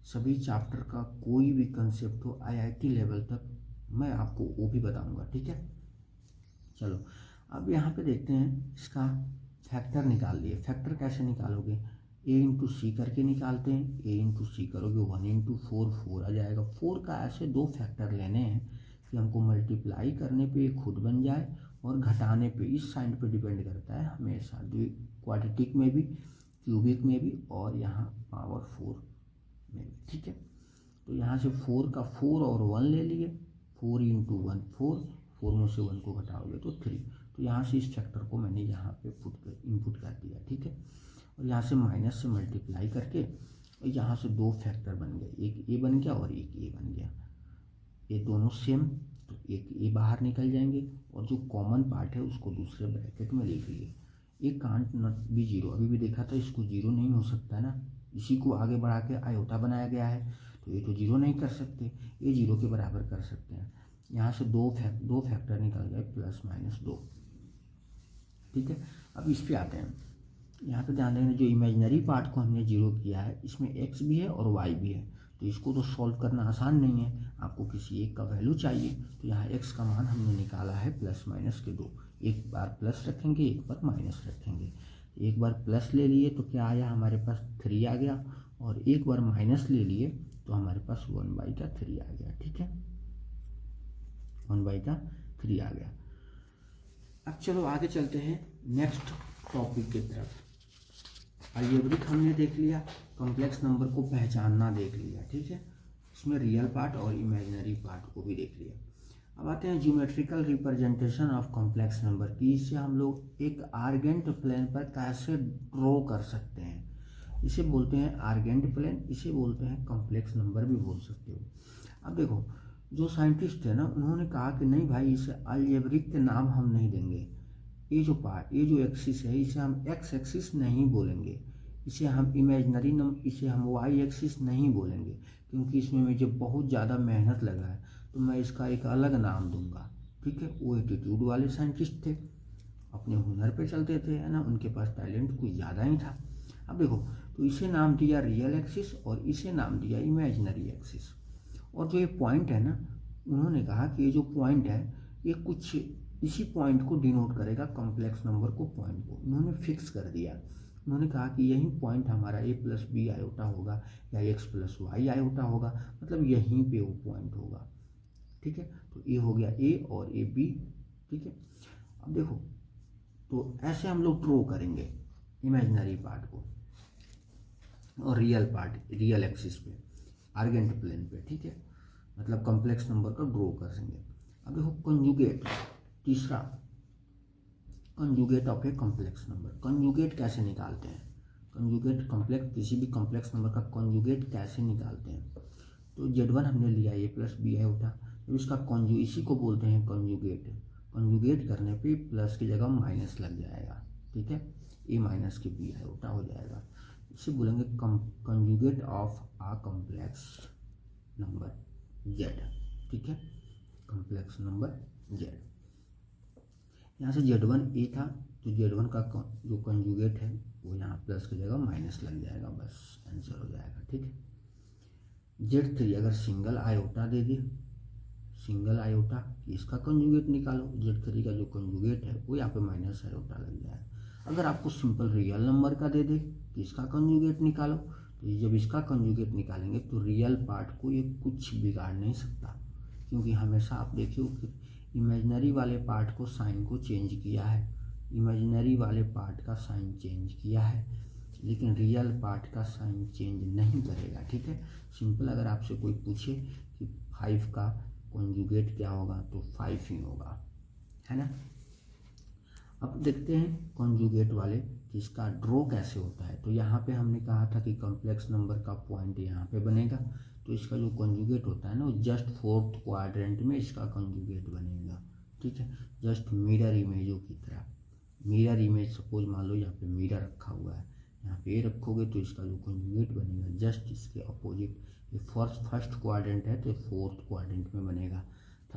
सभी चैप्टर का कोई भी कंसेप्ट हो IIT लेवल तक मैं आपको वो भी बताऊंगा, ठीक है। चलो अब यहाँ पे देखते हैं, इसका फैक्टर निकाल लिए, फैक्टर कैसे निकालोगे, a इंटू सी करके निकालते हैं, a इंटू सी करोगे 1 इंटू 4 4 आ जाएगा, 4 का ऐसे 2 फैक्टर लेने हैं कि हमको मल्टीप्लाई करने पे खुद बन जाए और घटाने पे इस साइन पे डिपेंड करता है हमेशा, क्वाड्रेटिक में भी, क्यूबिक में भी, और यहाँ पावर 4 में भी, ठीक है। तो यहाँ से 4 का 4 और 1 ले लिए, 4 इंटू 1 4 में से 1 को घटाओगे तो 3, तो यहाँ से इस फैक्टर को मैंने यहाँ पे इनपुट कर दिया, ठीक है। और यहाँ से माइनस से मल्टीप्लाई करके, और यहाँ से 2 फैक्टर बन गए, एक a बन गया और एक a बन गया, ये दोनों सेम, तो एक a बाहर निकल जाएंगे, और जो कॉमन पार्ट है उसको दूसरे ब्रैकेट में लिख लिए, ये कांट नॉट बी जीरो, अभी भी देखा था, इसको जीरो नहीं हो सकता है ना, इसी को आगे बढ़ा के आयोटा बनाया गया है, तो ये तो जीरो नहीं कर सकते, ये जीरो के बराबर कर सकते हैं। यहाँ से दो फैक्टर निकल गए +-2, ठीक है। अब इस पे आते हैं, यहाँ पे ध्यान देना, जो इमेजिनरी पार्ट को हमने जीरो किया है, इसमें x भी है और y भी है, तो इसको तो सॉल्व करना आसान नहीं है, आपको किसी एक का वैल्यू चाहिए, तो यहाँ x का मान हमने निकाला है +-2, एक बार प्लस रखेंगे, एक बार माइनस रखेंगे, एक बार प्लस ले लिए तो क्या आया हमारे पास 3 आ गया, और एक बार माइनस ले लिए तो हमारे पास 1/3 आ गया। ठीक है, 1/3 आ गया। अब चलो आगे चलते हैं नेक्स्ट टॉपिक की तरफ। अलजेब्रिक हमने देख लिया, कॉम्प्लेक्स नंबर को पहचानना देख लिया। ठीक है, इसमें रियल पार्ट और इमेजिनरी पार्ट को भी देख लिया। अब आते हैं geometrical representation of complex number की। इसे हम लोग एक आर्गेंट प्लेन पर कैसे ड्रॉ कर सकते हैं, इसे बोलते हैं आर्गेंट प्लेन, इसे बोलते हैं कॉम्प्लेक्स नंबर भी बोल सकते हो। अब देखो, जो साइंटिस्ट है ना, उन्होंने कहा कि नहीं भाई, इसे अलजेब्रिक के नाम हम नहीं देंगे। ये जो एक्सिस है, इसे हम एक्स एक्सिस नहीं बोलेंगे, इसे हम इमेजिनरी नंबर, इसे हम वाई एक्सिस नहीं बोलेंगे, क्योंकि इसमें मुझे बहुत ज़्यादा मेहनत लगा है, तो मैं इसका एक अलग नाम दूंगा। ठीक है, वो एटीट्यूड वाले साइंटिस्ट थे, अपने हुनर पे चलते थे, है ना, उनके पास टैलेंट कुछ ज़्यादा ही था। अब देखो, तो इसे नाम दिया रियल एक्सिस और इसे नाम दिया इमेजिनरी एक्सिस। और जो ये पॉइंट है ना, उन्होंने कहा कि ये जो पॉइंट है, ये कुछ इसी पॉइंट को डिनोट करेगा, कॉम्प्लेक्स नंबर को, पॉइंट को उन्होंने फिक्स कर दिया। उन्होंने कहा कि यही पॉइंट हमारा a+b आयोटा होगा या x+y आयोटा होगा, मतलब यहीं पे वो पॉइंट होगा। ठीक है, तो ये हो गया a और ये b। ठीक है, अब देखो, तो ऐसे हम लोग ड्रॉ करेंगे इमेजिनरी पार्ट को और रियल पार्ट रियल एक्सिस पे, आर्गेंट प्लेन पे। ठीक है, मतलब कॉम्प्लेक्स नंबर का ड्रॉ करेंगे। अब देखो कंजुगेट, तीसरा conjugate of a complex number. Conjugate कैसे निकालते हैं, कंजुगेट कॉम्प्लेक्स, किसी भी कॉम्प्लेक्स नंबर का कंजुगेट कैसे निकालते हैं। तो Z1 हमने लिया a+b आयोटा, तो इसका इसी को बोलते हैं कंजुगेट। कंजुगेट करने पे प्लस की जगह माइनस लग जाएगा। ठीक है, a-b आयोटा हो जाएगा, इसे बोलेंगे conjugate of a complex number Z। ठीक है, कॉम्प्लेक्स नंबर Z। यहाँ से Z1 a था, तो Z1 का जो कंजुगेट है वो यहाँ प्लस की जगह माइनस लग जाएगा, बस आंसर हो जाएगा। ठीक है, Z3 अगर सिंगल आयोटा दे दे, सिंगल आयोटा, इसका कंजुगेट निकालो, Z3 का जो कंजुगेट है वो यहाँ पे माइनस आयोटा लग जाएगा। अगर आपको सिंपल रियल नंबर का दे दे कि इसका कंजुगेट निकालो, तो जब इसका कंजुगेट निकालेंगे तो रियल पार्ट को ये कुछ बिगाड़ नहीं सकता, क्योंकि हमेशा आप देखिए कि इमेजिनरी वाले पार्ट को साइन को चेंज किया है, इमेजिनरी वाले पार्ट का साइन चेंज किया है, लेकिन रियल पार्ट का साइन चेंज नहीं करेगा। ठीक है, सिंपल अगर आपसे कोई पूछे कि 5 का कंजुगेट क्या होगा, तो 5 ही होगा, है ना। अब देखते हैं कंजुगेट वाले कि इसका ड्रॉ कैसे होता है। तो यहाँ पे हमने कहा था कि कॉम्प्लेक्स नंबर का पॉइंट यहाँ पे बनेगा, तो इसका जो कंजुगेट होता है ना, वो जस्ट 4th क्वाड्रेंट में इसका कंजुगेट बनेगा। ठीक है, जस्ट मिरर इमेजों की तरह, मिरर इमेज सपोज मान लो यहाँ पे मिरर रखा हुआ है, यहाँ पे ये रखोगे तो इसका जो कंजुगेट बनेगा जस्ट इसके अपोजिट। ये फर्स्ट क्वाड्रेंट है तो 4th क्वाड्रेंट में बनेगा,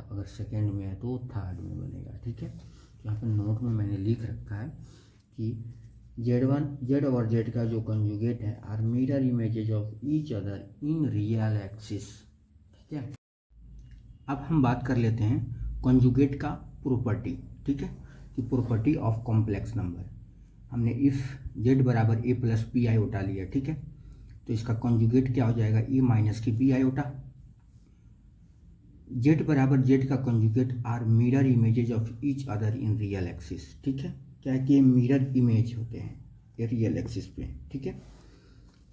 अगर सेकेंड में है तो 3rd में बनेगा। ठीक है, यहाँ पे नोट में मैंने लिख रखा है कि Z और Z का जो कंजुगेट है are mirror images of each other in real axis. ठीक है, अब हम बात कर लेते हैं कंजुगेट का प्रॉपर्टी। ठीक है, कि प्रॉपर्टी ऑफ कॉम्प्लेक्स नंबर। हमने इफ Z बराबर a+b आयोटा लिया। ठीक है, तो इसका कंजुगेट क्या हो जाएगा, a-b आयोटा। Z बराबर Z का conjugate are mirror images of each other in real axis. ठीक है, क्या है कि मिरर इमेज होते हैं ये रियल एक्सिस पे। ठीक है,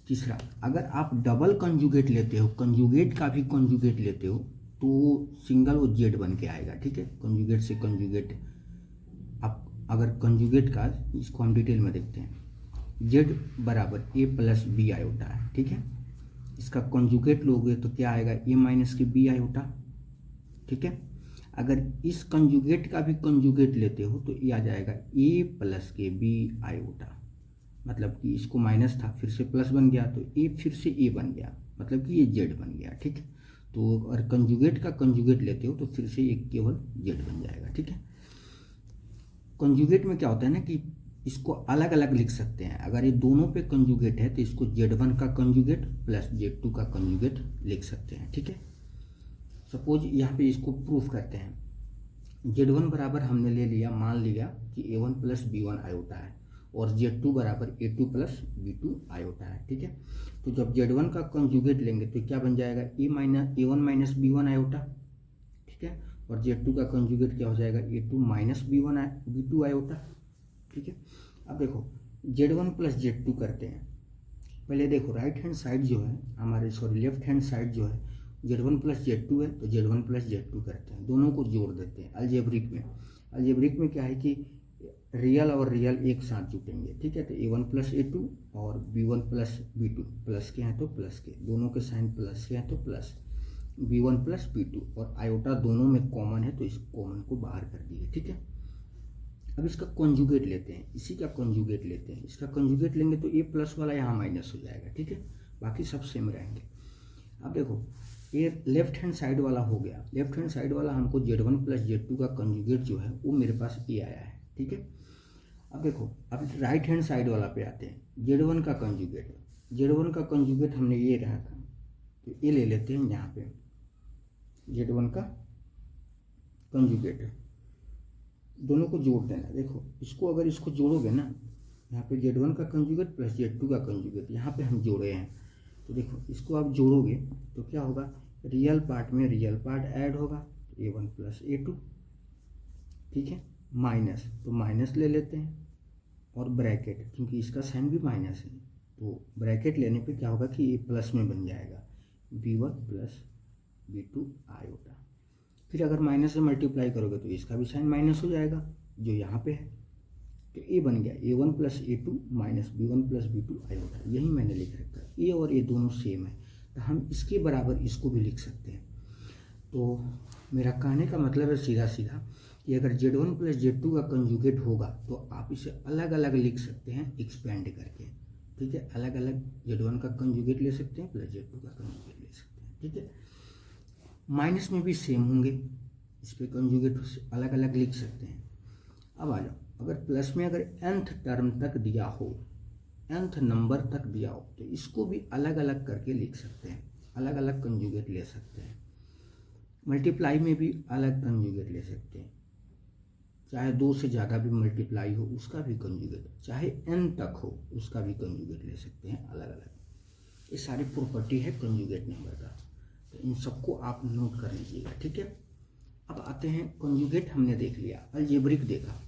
तीसरा, अगर आप डबल कंजुगेट लेते हो, कंजुगेट का भी कंजुगेट लेते हो, तो सिंगल वो Z बन के आएगा। ठीक है, कंजुगेट से कंजुगेट, आप अगर कंजुगेट का, इसको हम डिटेल में देखते हैं। Z बराबर a+b आयोटा है। ठीक है, इसका कंजुगेट लोगे तो क्या आएगा, a-b आयोटा। ठीक है, अगर इस कंजुगेट का भी कंजुगेट लेते हो तो ये आ जाएगा a+b आयोटा, मतलब कि इसको माइनस था फिर से प्लस बन गया तो a फिर से a बन गया, मतलब कि ये Z बन गया। ठीक है, तो अगर कंजुगेट का कंजुगेट लेते हो तो फिर से ये केवल Z बन जाएगा। ठीक है, कंजुगेट में क्या होता है ना कि इसको अलग अलग लिख सकते हैं। अगर ये दोनों पे कंजुगेट है तो इसको Z1 का कंजुगेट प्लस Z2 का कंजुगेट लिख सकते हैं। ठीक है, सपोज यहाँ पे इसको प्रूफ करते हैं। Z1 बराबर हमने ले लिया, मान लिया कि a1 + b1 आयोटा है, और Z2 बराबर A2 प्लस B2 आयोटा है। ठीक है, तो जब Z1 का कंजुगेट लेंगे तो क्या बन जाएगा A1 माइनस B1 आयोटा। ठीक है, और Z2 का कंजुगेट क्या हो जाएगा A2 माइनस B2 आयोटा। ठीक है, अब देखो Z1 प्लस Z2 करते हैं। पहले देखो राइट हैंड साइड जो है हमारे लेफ्ट हैंड साइड जो है Z1 प्लस Z2 है, तो Z1 प्लस Z2 करते हैं, दोनों को जोड़ देते हैं अलजेब्रिक में। अलजेब्रिक में क्या है कि रियल और रियल एक साथ जुटेंगे। ठीक है, तो A1 प्लस A2 और B1 प्लस B2 प्लस के हैं तो प्लस के, दोनों के साइन प्लस के हैं तो प्लस B1 प्लस B2, और आयोटा दोनों में कॉमन है तो इस कॉमन को बाहर कर दिए। ठीक है, अब इसका कॉन्जुगेट लेते हैं, इसी का कॉन्जुगेट लेते हैं। इसका कॉन्जुगेट लेंगे तो A प्लस वाला यहाँ माइनस हो जाएगा। ठीक है, बाकी सब सेम रहेंगे। अब देखो ये लेफ्ट हैंड साइड वाला हो गया, लेफ्ट हैंड साइड वाला हमको Z1 प्लस Z2 का कॉन्जुगेट जो है वो मेरे पास A आया है। ठीक है, अब देखो अब राइट हैंड साइड वाला पे आते हैं। Z1 का कॉन्जुगेट, Z1 का कॉन्जुगेट हमने ये रहा था तो ये ले लेते हैं यहाँ पे Z1 का कॉन्जुगेट, दोनों को जोड़ देना। देखो इसको अगर इसको जोड़ोगे ना, यहाँ पे Z1 का कंजुगेट प्लस Z2 का कंजुगेट यहाँ पे हम जोड़े हैं, तो देखो इसको आप जोड़ोगे तो क्या होगा, रियल पार्ट में रियल पार्ट ऐड होगा A1 प्लस A2। ठीक है, माइनस तो माइनस ले लेते हैं और ब्रैकेट, क्योंकि इसका साइन भी माइनस है तो ब्रैकेट लेने पे क्या होगा कि ये प्लस में बन जाएगा B1 प्लस B2 आयोटा। फिर अगर माइनस से मल्टीप्लाई करोगे तो इसका भी साइन माइनस हो जाएगा जो यहाँ पे है, तो ए बन गया A1 plus A2 minus B1 plus B2 iota. यही मैंने लिख रखा है, ए और ए दोनों सेम है तो हम इसके बराबर इसको भी लिख सकते हैं। तो मेरा कहने का मतलब है सीधा सीधा कि अगर Z1 प्लस Z2 का कंजुगेट होगा तो आप इसे अलग अलग लिख सकते हैं एक्सपेंड करके। ठीक है, अलग अलग Z1 का कंजुगेट ले सकते हैं प्लस Z2 का कंजुगेट ले सकते हैं। ठीक है, माइनस में भी सेम होंगे, इस पर कंजुगेट अलग अलग लिख सकते हैं। अब आ जाओ, अगर प्लस में अगर nth टर्म तक दिया हो, nth नंबर तक दिया हो तो इसको भी अलग अलग करके लिख सकते हैं, अलग अलग कंजुगेट ले सकते हैं। मल्टीप्लाई में भी अलग कंजुगेट ले सकते हैं, चाहे 2 से ज़्यादा भी मल्टीप्लाई हो उसका भी कंजुगेट, चाहे n तक हो उसका भी कंजुगेट ले सकते हैं अलग अलग। ये सारी प्रॉपर्टी है कंजुगेट नंबर का, तो इन सबको आप नोट कर लीजिएगा। ठीक है, अब आते हैं कंजुगेट हमने देख लिया, अलजेब्रिक देखा,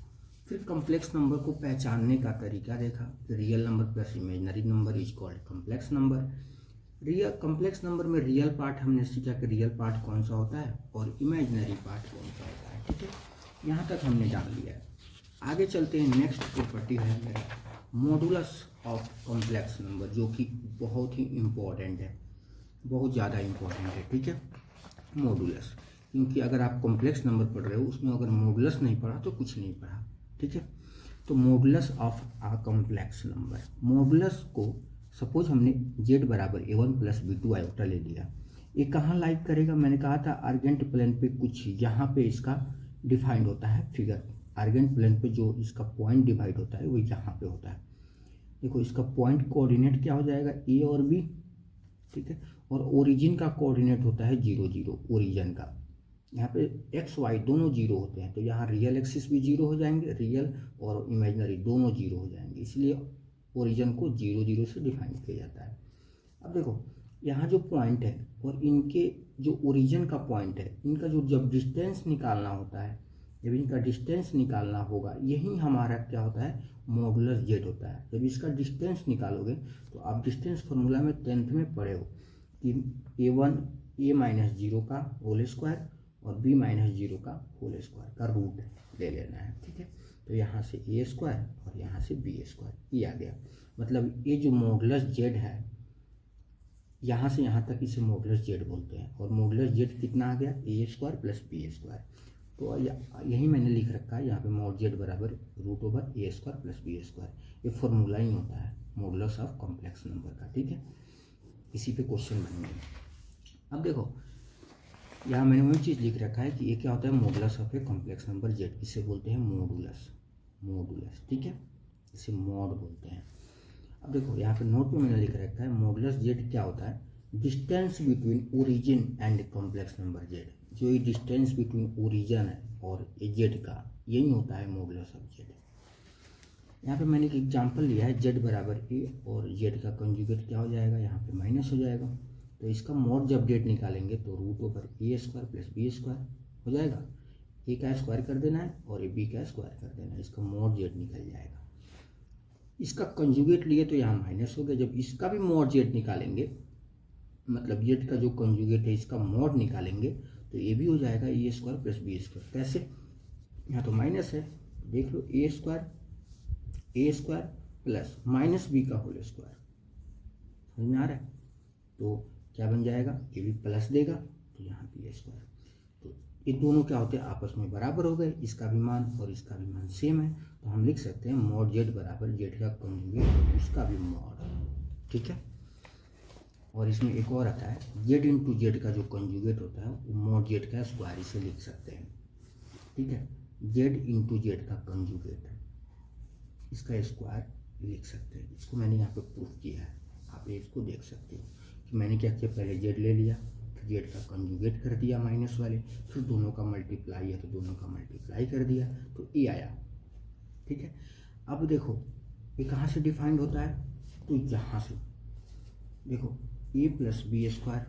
फिर कॉम्प्लेक्स नंबर को पहचानने का तरीका देखा। Real number plus imaginary number is called complex number. Real complex number में रियल पार्ट हमने सीखा कि रियल पार्ट कौन सा होता है और इमेजिनरी पार्ट कौन सा होता है। ठीक है, यहाँ तक हमने जान लिया है। आगे चलते हैं, नेक्स्ट प्रॉपर्टी है मेरा मॉडुलस ऑफ कॉम्प्लेक्स नंबर, जो कि बहुत ही इम्पोर्टेंट है, बहुत ज़्यादा इम्पोर्टेंट है। ठीक है, मॉडुलस, क्योंकि अगर आप कॉम्प्लेक्स नंबर पढ़ रहे हो उसमें अगर मॉडुलस नहीं पढ़ा तो कुछ नहीं पढ़ा। ठीक है, तो modulus of a complex number, modulus को सपोज हमने Z बराबर A1 प्लस B2 आयोटा ले लिया, ये कहाँ लाइक करेगा, मैंने कहा था आर्गेंट प्लेन पे कुछ यहाँ पे इसका डिफाइंड होता है फिगर, आर्गेंट प्लेन पे जो इसका पॉइंट डिवाइड होता है वो यहाँ पे होता है। देखो इसका पॉइंट कोऑर्डिनेट क्या हो जाएगा A और B। ठीक है, और ओरिजिन का कोऑर्डिनेट होता है 0 0, ओरिजिन का यहाँ पे एक्स वाई दोनों 0 होते हैं, तो यहाँ रियल एक्सिस भी 0 हो जाएंगे, रियल और इमेजिनरी दोनों 0 हो जाएंगे, इसलिए ओरिजिन को 0 0 से डिफाइन किया जाता है। अब देखो यहाँ जो पॉइंट है और इनके जो ओरिजिन का पॉइंट है, इनका जो जब डिस्टेंस निकालना होता है, जब इनका डिस्टेंस निकालना होगा, यही हमारा क्या होता है मॉडुलस Z होता है। जब इसका डिस्टेंस निकालोगे तो आप डिस्टेंस फार्मूला में 10th में पढ़े हो कि A माइनस 0 का होल स्क्वायर और B माइनस 0 का होल स्क्वायर का रूट ले लेना है। ठीक है, तो यहाँ से A स्क्वायर और यहाँ से B स्क्वायर ये आ गया, मतलब ये जो मॉडुलस Z है यहाँ से यहाँ तक इसे मॉडुलस Z बोलते हैं, और मॉडुलस Z कितना आ गया A square plus B square. तो यही मैंने लिख रखा है यहाँ पे मॉड Z बराबर root over A square plus B square, ये फॉर्मूला ही होता है मॉडुलस ऑफ कॉम्प्लेक्स नंबर का। ठीक है, इसी पे क्वेश्चन बनेंगे। अब देखो यहाँ मैंने वही चीज़ लिख रखा है कि ये क्या होता है modulus of a complex number Z, इसे बोलते हैं मॉडुलस, मॉडुलस। ठीक है, इसे मॉड बोलते हैं। अब देखो यहाँ पे नोट में मैंने लिख रखा है मॉडुलस Z क्या होता है, distance between origin and complex number Z। जो ये डिस्टेंस बिटवीन ओरिजिन है और Z का, यही होता है मॉडुलस ऑफ Z। यहाँ पे मैंने एक एग्जांपल लिया है z बराबर a और z का कंजुगेट क्या हो जाएगा, यहाँ पे माइनस हो जाएगा। तो इसका मॉड जब z निकालेंगे तो root over a square plus B square हो जाएगा। a का स्क्वायर कर देना है और b का स्क्वायर कर देना है, इसका मॉड z निकल जाएगा। इसका कंजुगेट लिए तो यहाँ माइनस हो गया। जब इसका भी मॉड z निकालेंगे, मतलब z का जो कंजुगेट है इसका मॉड निकालेंगे तो ये भी हो जाएगा ए स्क्वायर प्लस बी स्क्वायर। कैसे, यहाँ तो माइनस है, देख लो ए स्क्वायर प्लस माइनस बी का होल स्क्वायर, समझ में आ रहा है। तो क्या बन जाएगा, ये भी प्लस देगा तो यहाँ बी स्क्वायर। तो ये दोनों क्या होते हैं, आपस में बराबर हो गए, इसका भी मान और इसका भी मान सेम है। तो हम लिख सकते हैं मॉड जेड बराबर जेड का कंजुगेट और इसका भी मॉड, ठीक है। और इसमें एक और आता है जेड इंटू जेड का जो कंजुगेट होता है वो मॉड जेड का स्क्वायर, इसे लिख सकते हैं, ठीक है। जेड इंटू जेड का कंजुगेट, इसका स्क्वायर लिख सकते हैं। इसको मैंने यहाँ पे प्रूफ किया है, आप इसको देख सकते हो कि मैंने क्या किया, पहले जेड ले लिया, फिर जेड का कंजुगेट कर दिया माइनस वाले, फिर दोनों का मल्टीप्लाई है तो दोनों का मल्टीप्लाई कर दिया तो ए आया, ठीक है। अब देखो ये कहाँ से डिफाइंड होता है, तो यहाँ से देखो ए प्लस बी स्क्वायर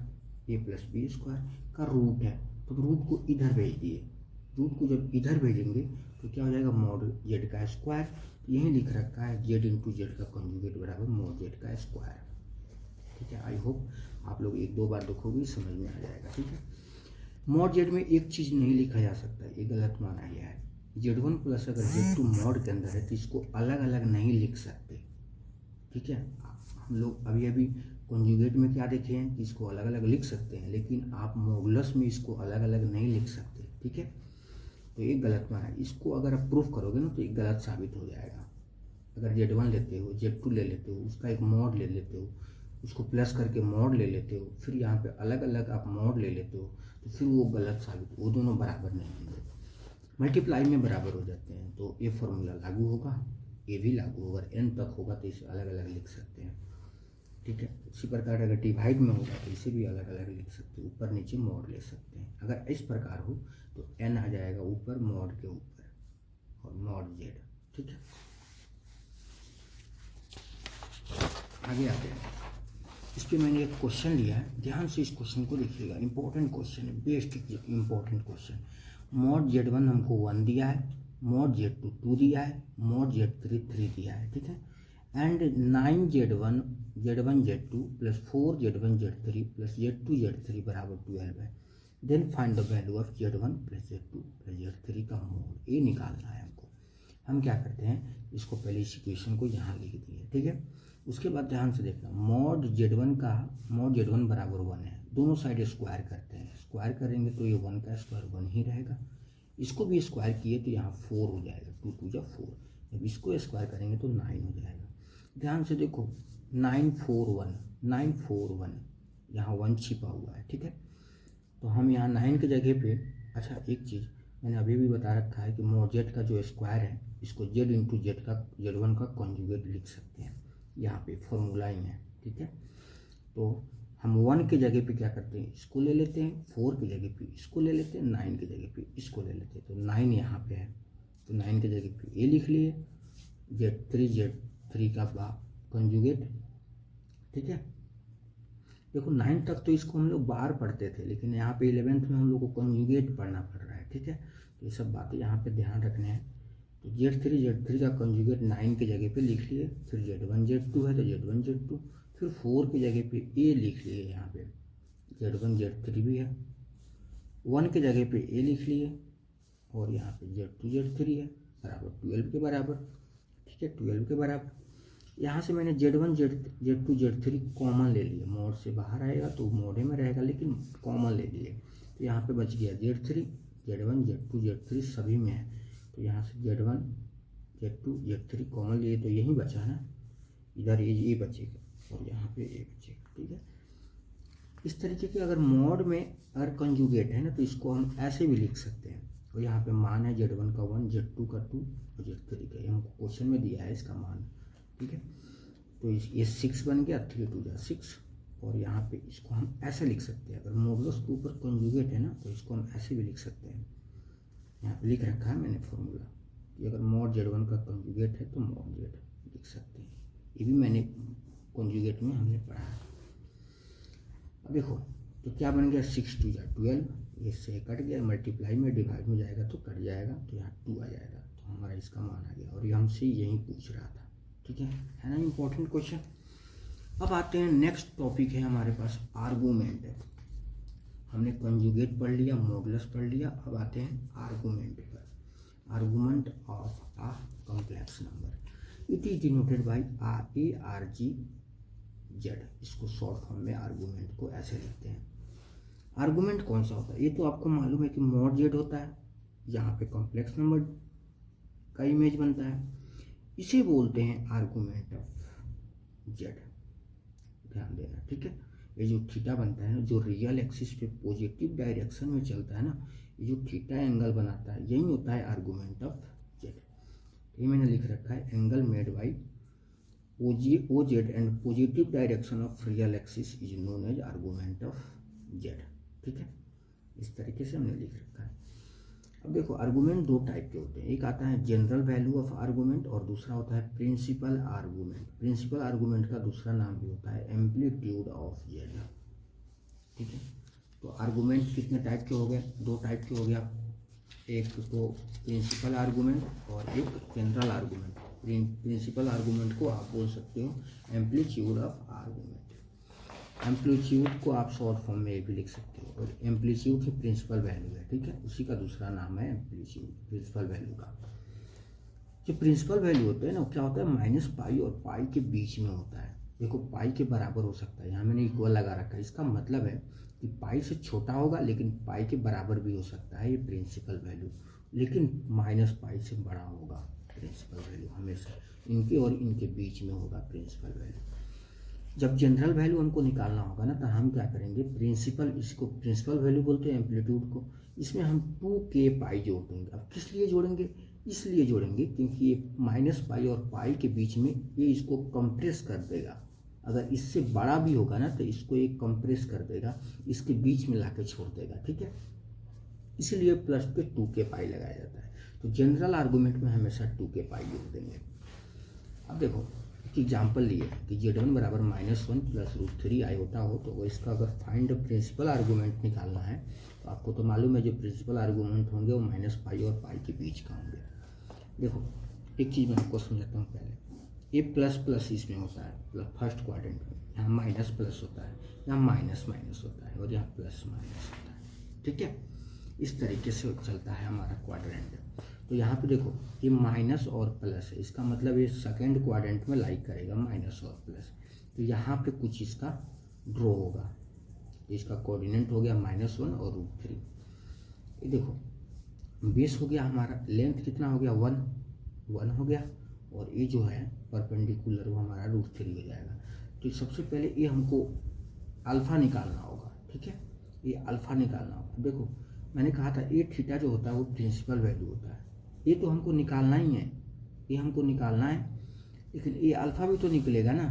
का रूट है, तो रूट को इधर भेज दिए। रूट को जब इधर भेजेंगे तो क्या हो जाएगा, मॉड जेड का स्क्वायर। यही लिख रखा है जेड इंटू जेड का कंजुगेट बराबर मॉड जेड का स्क्वायर, ठीक है। आई होप आप लोग एक दो बार देखोगे समझ में आ जाएगा, ठीक है। मॉड जेड में एक चीज़ नहीं लिखा जा सकता, ये गलत माना गया है। z1 प्लस अगर z2 मॉड के अंदर है तो इसको अलग अलग नहीं लिख सकते, ठीक है। हम लोग अभी अभी कंजुगेट में क्या देखे हैं कि इसको अलग अलग लिख सकते हैं, लेकिन आप मॉडुलस में इसको अलग अलग नहीं लिख सकते, ठीक है। तो ये गलत माना है, इसको अगर आप प्रूफ करोगे ना तो ये गलत साबित हो जाएगा। अगर z1 लेते हो, z2 ले लेते हो, उसका एक मॉड ले लेते हो, उसको प्लस करके मॉड ले लेते हो, फिर यहाँ पे अलग अलग आप मॉड ले लेते हो, तो फिर वो गलत साबित, वो दोनों बराबर नहीं होंगे, मल्टीप्लाई में बराबर हो जाते हैं। तो ये फॉर्मूला लागू होगा, ये भी लागू होगा, n तक होगा तो इसे अलग अलग लिख सकते हैं, ठीक है। उसी प्रकार अगर डिवाइड में होगा तो इसे भी अलग अलग लिख सकते हैं, ऊपर नीचे मॉड ले सकते हैं। अगर इस प्रकार हो तो n आ जाएगा ऊपर मॉड के ऊपर और मॉड z, ठीक है। आगे आते हैं, इस पर मैंने एक क्वेश्चन लिया है, ध्यान से इस क्वेश्चन को देखिएगा, इंपॉर्टेंट क्वेश्चन है, best important question. Mod z1 हमको 1 दिया है, मॉड z2 2 दिया है, मॉड z3 3 दिया है, ठीक है। And 9z1 z2 plus 4z1 z3 plus z2 z3 बराबर 12 है। Then find the value of z1 plus z2 plus z3 का मॉड, ये निकालना है हमको। हम क्या करते हैं, इसको पहले इस इक्वेशन को यहाँ लिख दिए, ठीक है। उसके बाद ध्यान से देखना, मॉड z1 बराबर 1 है, दोनों साइड स्क्वायर करते हैं, स्क्वायर करेंगे तो ये 1 का स्क्वायर 1 ही रहेगा। इसको भी स्क्वायर किए तो यहाँ 4 हो जाएगा, 2 2 जा 4। जब इसको स्क्वायर करेंगे तो 9 हो जाएगा। ध्यान से देखो 941 यहाँ 1 छिपा हुआ है, ठीक है। तो हम यहाँ 9 की जगह पे, अच्छा एक चीज़ मैंने अभी भी बता रखा है कि मॉड जेड का जो स्क्वायर है इसको z इंटू z1 का कॉन्जुगेट लिख सकते हैं, यहाँ पे फॉर्मूला ही है, ठीक है। तो हम 1 की जगह पे क्या करते हैं, इसको ले लेते हैं, 4 की जगह पे इसको ले लेते हैं, 9 की जगह पे इसको ले लेते हैं। तो 9 यहाँ पे है तो 9 की जगह पे ये लिख लिए, z3 का कंजुगेट, ठीक है। देखो 9 तक तो इसको हम लोग बार पढ़ते थे, लेकिन यहाँ पे 11th में हम लोग को कंजुगेट पढ़ना पड़ रहा है, ठीक है। तो ये सब बातें यहाँ पे ध्यान रखने हैं। तो z3 का कंजुगेट 9 की जगह पे लिख लिए, फिर z1 z2 है तो z1 z2, फिर 4 की जगह पे a लिख लिए, यहाँ पे z1 z3 भी है, 1 की जगह पे a लिख लिए और यहाँ पे z2 z3 है बराबर 12 के बराबर, ठीक है, 12 के बराबर। यहाँ से मैंने z1 z2 z3 कॉमन ले लिए, मोड से बाहर आएगा तो मोडे में रहेगा लेकिन कॉमन ले लिए, तो यहाँ पे बच गया z1 z2 z3 सभी में है, तो यहाँ से z1 z2 z3 कॉमन लिए तो यही बचा ना, इधर ये बचेगा और यहाँ पे ये बचेगा, ठीक है। इस तरीके के अगर मोड में अगर कंजुगेट है ना तो इसको हम ऐसे भी लिख सकते हैं। और यहाँ पे मान है z1 का 1 z2 का 2 और z3 का, ये हमको क्वेश्चन में दिया है इसका मान, ठीक है। तो ये 6 बन गया, 3 2 जा 6, और यहाँ पे इसको हम ऐसे लिख सकते हैं, अगर मॉडुलस के ऊपर कंजुगेट है ना तो इसको हम ऐसे भी लिख सकते हैं। यहाँ पे लिख रखा है मैंने फॉर्मूला, कि अगर मॉड Z1 का कंजुगेट है तो मॉड Z लिख सकते हैं। ये भी मैंने कंजुगेट में हमने पढ़ा है। अब देखो तो क्या बन गया, 6 2 जा 12, इससे कट गया, मल्टीप्लाई में डिवाइड में जाएगा तो कट जाएगा, तो यहाँ 2 आ जाएगा, तो हमारा इसका मान आ गया। और ये हमसे यही पूछ रहा था, ठीक है ना, इम्पोर्टेंट क्वेश्चन। अब आते हैं नेक्स्ट टॉपिक है हमारे पास आर्गूमेंट है। हमने कंजुगेट पढ़ लिया, मॉडुलस पढ़ लिया, अब आते हैं आर्गूमेंट पर। Argument of a complex number, it is denoted by ARG-Z। इसको शॉर्ट फॉर्म में आर्गूमेंट को ऐसे लिखते हैं। आर्गूमेंट कौन सा होता है, ये तो आपको मालूम है कि मॉड Z होता है, यहाँ पे कॉम्प्लेक्स नंबर का इमेज बनता है, इसे बोलते हैं आर्गूमेंट ऑफ Z। ध्यान देना, ठीक है। ये जो थीटा बनता है ना, जो रियल एक्सिस पे पॉजिटिव डायरेक्शन में चलता है ना, ये जो थीटा एंगल बनाता है, यही होता है आर्गूमेंट ऑफ Z। ये मैंने लिख रखा है, angle made by OZ and positive direction of real axis is known as argument of Z, ठीक है। इस तरीके से हमने लिख रखा है। अब देखो आर्गूमेंट दो टाइप के होते हैं, एक आता है जनरल वैल्यू ऑफ आर्गूमेंट और दूसरा होता है प्रिंसिपल आर्गूमेंट। प्रिंसिपल आर्गूमेंट का दूसरा नाम भी होता है एम्पलीट्यूड ऑफ Z, ठीक है। तो आर्गूमेंट कितने टाइप के हो गए, दो टाइप के हो गया, एक तो प्रिंसिपल आर्गूमेंट और एक जनरल आर्गूमेंट। प्रिंसिपल आर्गूमेंट को आप बोल सकते हो एम्पलीट्यूड ऑफ आर्गूमेंट। एम्पलीट्यूड को आप शॉर्ट फॉर्म में ये भी लिख सकते हो, और एम्पलीट्यूड की प्रिंसिपल वैल्यू है, ठीक है, उसी का दूसरा नाम है एम्पलीट्यूड, प्रिंसिपल वैल्यू का। जो प्रिंसिपल वैल्यू होता है ना, क्या होता है, -पाई और पाई के बीच में होता है। देखो पाई के बराबर हो सकता है, यहाँ मैंने इक्वल लगा रखा है, इसका मतलब है कि पाई से छोटा होगा लेकिन पाई के बराबर भी हो सकता है ये प्रिंसिपल वैल्यू, लेकिन -पाई से बड़ा होगा प्रिंसिपल वैल्यू, हमेशा इनके और इनके बीच में होगा प्रिंसिपल वैल्यू। जब जनरल वैल्यू हमको निकालना होगा ना, तो हम क्या करेंगे, प्रिंसिपल, इसको प्रिंसिपल वैल्यू बोलते हैं एम्पलीट्यूड को, इसमें हम 2k पाई जोड़ देंगे। अब किस लिए जोड़ेंगे, इसलिए जोड़ेंगे क्योंकि ये -पाई और पाई के बीच में ये इसको कंप्रेस कर देगा। अगर इससे बड़ा भी होगा ना तो इसको ये कंप्रेस कर देगा, इसके बीच में लाके छोड़ देगा, ठीक है। इसीलिए प्लस पे 2k पाई लगाया जाता है। तो जनरल आर्गूमेंट में हमेशा 2k पाई जोड़ देंगे। अब देखो एग्जाम्पल लिए कि Z1 बराबर -1 प्लस √3 आयोटा हो, तो इसका अगर फाइंड प्रिंसिपल आर्गूमेंट निकालना है तो आपको तो मालूम है जो प्रिंसिपल आर्गूमेंट होंगे वो -पाई और पाई के बीच का होंगे। देखो एक चीज़ मैं आपको समझाता हूँ पहले, ये प्लस प्लस इसमें होता है फर्स्ट क्वाड्रेंट में, यहाँ माइनस प्लस होता है, यहाँ माइनस माइनस होता है, और यहाँ प्लस माइनस होता है, ठीक है। इस तरीके से चलता है हमारा क्वाड्रेंट। तो यहाँ पे देखो ये माइनस और प्लस है, इसका मतलब ये सेकंड क्वाड्रेंट में लाइक करेगा माइनस और प्लस, तो यहाँ पे कुछ इसका ड्रॉ होगा, इसका कोऑर्डिनेट हो गया -1 और √3। ये देखो बेस हो गया हमारा, लेंथ कितना हो गया 1 हो गया, और ये जो है परपेंडिकुलर वो हमारा √3 हो जाएगा। तो सबसे पहले ये हमको अल्फ़ा निकालना होगा, ठीक है, ये अल्फ़ा निकालना होगा। देखो मैंने कहा था ये थीटा जो होता है वो प्रिंसिपल वैल्यू होता है, ये तो हमको निकालना ही है, ये हमको निकालना है, लेकिन ये अल्फ़ा भी तो निकलेगा ना,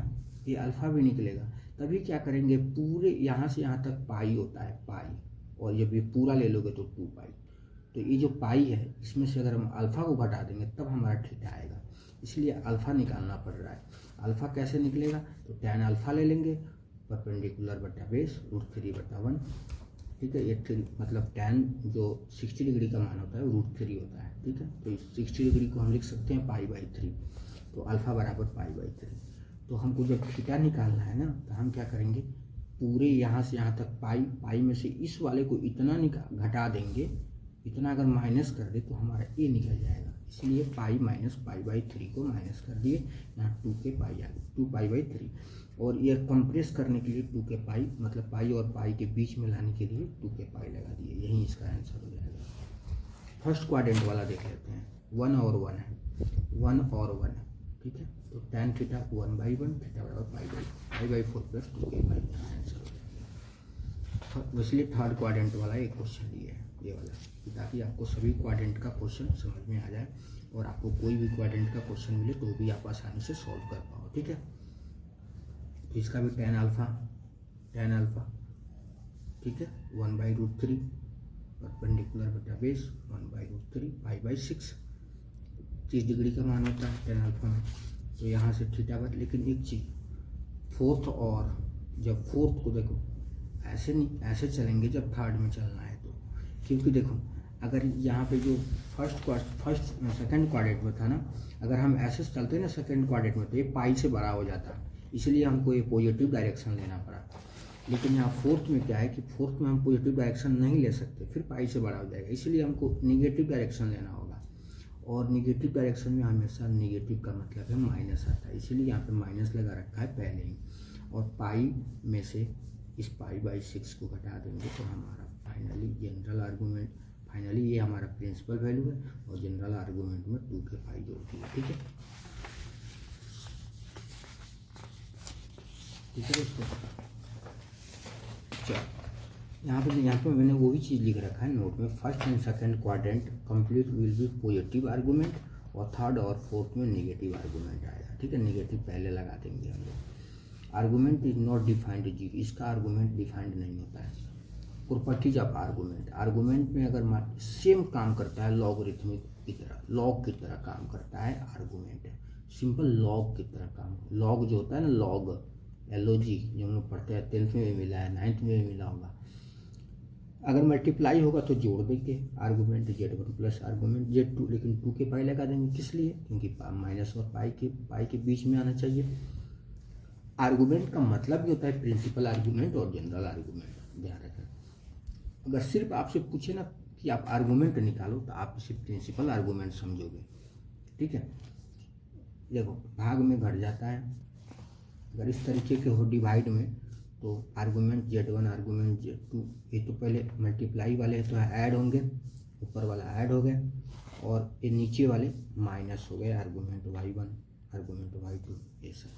ये अल्फ़ा भी निकलेगा। तभी क्या करेंगे, पूरे यहाँ से यहाँ तक पाई होता है पाई, और जब ये पूरा ले लोगे तो 2 पाई, तो ये जो पाई है इसमें से अगर हम अल्फ़ा को घटा देंगे तब हमारा थीटा आएगा, इसलिए अल्फ़ा निकालना पड़ रहा है। अल्फ़ा कैसे निकलेगा, तो tan अल्फ़ा ले लेंगे, परपेंडिकुलर बटा बेस √3/1, ठीक है। ये मतलब tan जो 60 डिग्री का मान होता है वो √3 होता है, ठीक है। तो 60 डिग्री को हम लिख सकते हैं π/3, तो अल्फ़ा बराबर π/3। तो हमको जब थीटा निकालना है ना, तो हम क्या करेंगे, पूरे यहाँ से यहाँ तक पाई में से इस वाले को इतना घटा देंगे, इतना अगर माइनस कर दे तो हमारा ए निकल जाएगा, इसलिए पाई माइनस π/3 को माइनस कर दिए, यहाँ 2k पाई आ गई, 2π/3, और ये कंप्रेस करने के लिए 2k पाई, मतलब पाई और पाई के बीच में लाने के लिए 2k पाई लगा दिए, यही इसका आंसर हो जाएगा। फर्स्ट क्वाड्रेंट वाला देख लेते हैं, 1 और 1 है, 1 और 1 है, ठीक है। तो tan थीटा 1/1, थीटा बराबर π/4 प्लस 2k पाई, आंसर हो जाएगा। इसलिए थर्ड क्वाड्रेंट वाला एक क्वेश्चन दिया है, ये वाला, ताकि आपको सभी क्वाड्रेंट का क्वेश्चन समझ में आ जाए, और आपको कोई भी क्वाड्रेंट का क्वेश्चन मिले तो भी आप आसानी से सॉल्व कर पाओ, ठीक है। तो इसका भी tan अल्फ़ा, ठीक है, 1/√3 परपेंडिकुलर बटा बेस 1/√3 π/6, 30 डिग्री का मान होता है टेन अल्फा में। तो यहाँ से थीटा पर, लेकिन एक चीज़ फोर्थ, और जब फोर्थ को देखो ऐसे नहीं, ऐसे चलेंगे जब थर्ड में चलना है तो, क्योंकि देखो अगर यहाँ पे जो सेकंड क्वाड्रेंट में था ना, अगर हम ऐसे चलते ना सेकंड क्वाड्रेंट में तो ये पाई से बड़ा हो जाता, इसलिए हमको ये पॉजिटिव डायरेक्शन लेना पड़ा। लेकिन यहाँ फोर्थ में क्या है कि फोर्थ में हम पॉजिटिव डायरेक्शन नहीं ले सकते, फिर पाई से बड़ा हो जाएगा, इसलिए हमको निगेटिव डायरेक्शन लेना होगा। और निगेटिव डायरेक्शन में हमेशा निगेटिव का मतलब है माइनस आता है, इसीलिए यहाँ पे माइनस लगा रखा है पहले ही। और पाई में से इस पाई/6 को घटा देंगे तो हमारा फाइनली जनरल आर्गूमेंट, फाइनली ये हमारा प्रिंसिपल वैल्यू है, और जनरल आर्गूमेंट में 2 के पाई जोड़ती है। ठीक है, ठीक है दोस्तों। चलो यहाँ पे मैंने वो भी चीज़ लिख रखा है नोट में, first and second quadrant complete will be positive argument, और थर्ड और फोर्थ में नेगेटिव आर्गूमेंट आएगा। ठीक है, नेगेटिव पहले लगा देंगे हम लोग। आर्गूमेंट इज नॉट डिफाइंड जी, इसका आर्गूमेंट डिफाइंड नहीं होता है। प्रॉपर्टीज ऑफ आर्गूमेंट, आर्गूमेंट में अगर सेम काम करता है लॉगरिथमिक की तरह, लॉग की तरह काम करता है आर्गूमेंट, सिंपल लॉग की तरह काम। लॉग जो होता है ना, लॉग LOG जो हम लोग पढ़ते हैं 10th में भी मिला है, 9th में भी मिला होगा। अगर मल्टीप्लाई होगा तो जोड़ देंगे argument Z1 plus argument Z2, लेकिन 2 के पाई लगा देंगे, किस लिए? क्योंकि माइनस और पाई के बीच में आना चाहिए। आर्गूमेंट का मतलब भी होता है प्रिंसिपल आर्गूमेंट और जनरल आर्गूमेंट, ध्यान रखें। अगर सिर्फ आपसे पूछे ना कि आप आर्गूमेंट निकालो तो आप इसे प्रिंसिपल आर्गूमेंट समझोगे। ठीक है, देखो भाग में घट जाता है, अगर इस तरीके के हो डिवाइड में, तो आर्गूमेंट Z1 आर्गूमेंट Z2 ये तो पहले मल्टीप्लाई वाले तो ऐड होंगे, ऊपर वाला ऐड हो गया, और ये नीचे वाले माइनस हो गए, आर्गूमेंट Y1 आर्गूमेंट Y2 ये सब।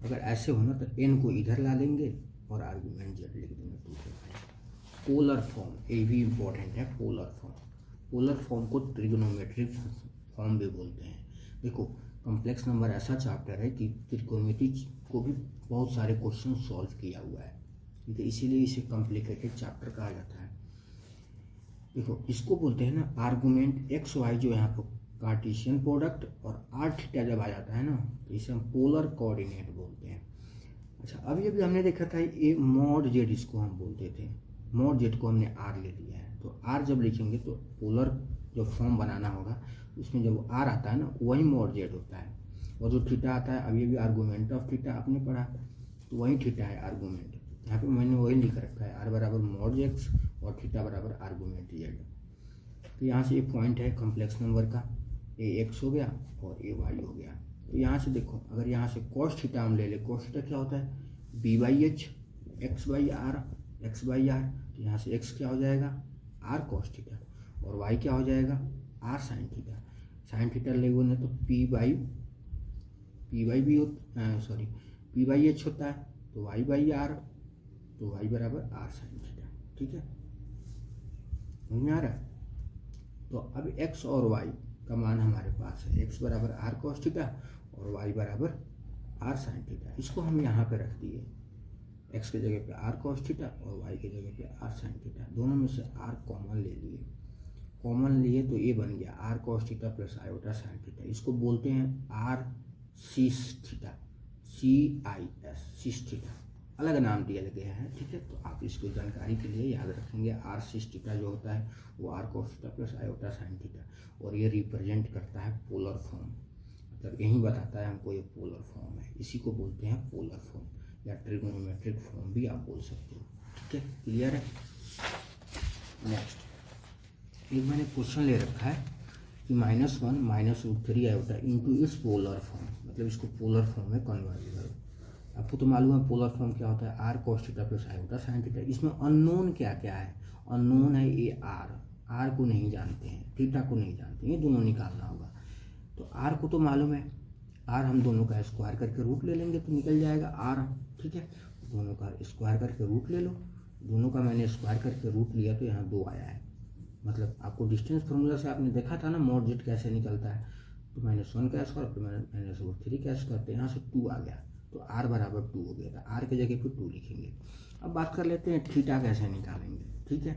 अगर ऐसे होना तो n को इधर ला देंगे और आर्गूमेंट Z लिख देंगे 2 के पाई। पोलर फॉर्म, ये भी इम्पोर्टेंट है। पोलर फॉर्म, पोलर फॉर्म को ट्रिग्नोमेट्रिक फॉर्म भी बोलते हैं। देखो कॉम्प्लेक्स नंबर ऐसा चैप्टर है कि त्रिकोणमिति को भी बहुत सारे क्वेश्चन सॉल्व किया हुआ है, ठीक है, इसीलिए इसे कॉम्प्लिकेटेड चैप्टर कहा जाता है। देखो इसको बोलते हैं ना आर्गूमेंट XY, जो यहाँ पर कार्टेशियन प्रोडक्ट, और r जब आ जाता है ना तो इसे हम पोलर कोऑर्डिनेट बोलते हैं। अच्छा, अभी हमने देखा था ये मॉड Z, इसको हम बोलते थे, मॉड Z को हमने r ले लिया है। तो r जब लिखेंगे तो पोलर जो फॉर्म बनाना होगा उसमें जब r आता है ना वही मॉड Z होता है, और जो थीटा आता है अभी आर्गूमेंट ऑफ थीटा आपने पढ़ा तो वही थीटा है आर्गूमेंट। यहाँ पे मैंने वही लिख रखा है, r बराबर मॉड x और थीटा बराबर आर्गूमेंट Z। तो यहाँ से ये पॉइंट है कॉम्प्लेक्स नंबर का, ये x हो गया और ये y हो गया। तो यहाँ से देखो अगर यहाँ से cos थीटा हम ले ले, cos थीटा क्या होता है b/h x/r, तो यहाँ से x क्या हो जाएगा r cos थीटा, और y क्या हो जाएगा r sin theta. sin theta लेगो ना तो p/h होता है, तो y/r, तो y बराबर r sin थीटा। ठीक है, समझ में आ रहा है? तो अब x और y का मान हमारे पास है, x बराबर r cos थीटा और y बराबर r sin थीटा। इसको हम यहाँ पे रख दिए, x के जगह पे r cos थीटा और y के जगह पे r sin थीटा। दोनों में से r कॉमन ले लिए, कॉमन लिए तो ये बन गया r cos theta plus iota sin theta. इसको बोलते हैं r cis theta, CIS cis theta, अलग नाम दिया गया है। ठीक है, तो आप इसको जानकारी के लिए याद रखेंगे, r cis थीटा जो होता है वो r cos theta plus iota sin theta, और ये रिप्रेजेंट करता है पोलर फॉर्म, मतलब यही बताता है हमको ये पोलर फॉर्म है। इसी को बोलते हैं पोलर फॉर्म या ट्रिग्नोमेट्रिक फॉर्म भी आप बोल सकते हो। ठीक है, क्लियर है? नेक्स्ट एक मैंने क्वेश्चन ले रखा है कि -1 -√3 आयोटा इंटू इस पोलर फॉर्म, मतलब इसको पोलर फॉर्म में कन्वर्ट करो। आपको तो मालूम है पोलर फॉर्म क्या होता है, r cos theta plus iota sin theta. इसमें अननोन क्या क्या है, अननोन है ये r को नहीं जानते हैं, थीटा को नहीं जानते हैं, ये दोनों निकालना होगा। तो r को तो मालूम है, r हम दोनों का स्क्वायर करके रूट ले लेंगे तो निकल जाएगा r। ठीक है, दोनों का स्क्वायर करके रूट ले लो, दोनों का मैंने स्क्वायर करके रूट लिया तो यहाँ 2 आया है। मतलब आपको डिस्टेंस फार्मूला से आपने देखा था ना मॉड Z कैसे निकलता है, तो -1 का स्क्वायर फिर -√3 का स्क्वायर, तो यहाँ से 2 आ गया, तो r बराबर 2 हो गया था, r के जगह पे 2 लिखेंगे। अब बात कर लेते हैं थीटा कैसे निकालेंगे। ठीक है,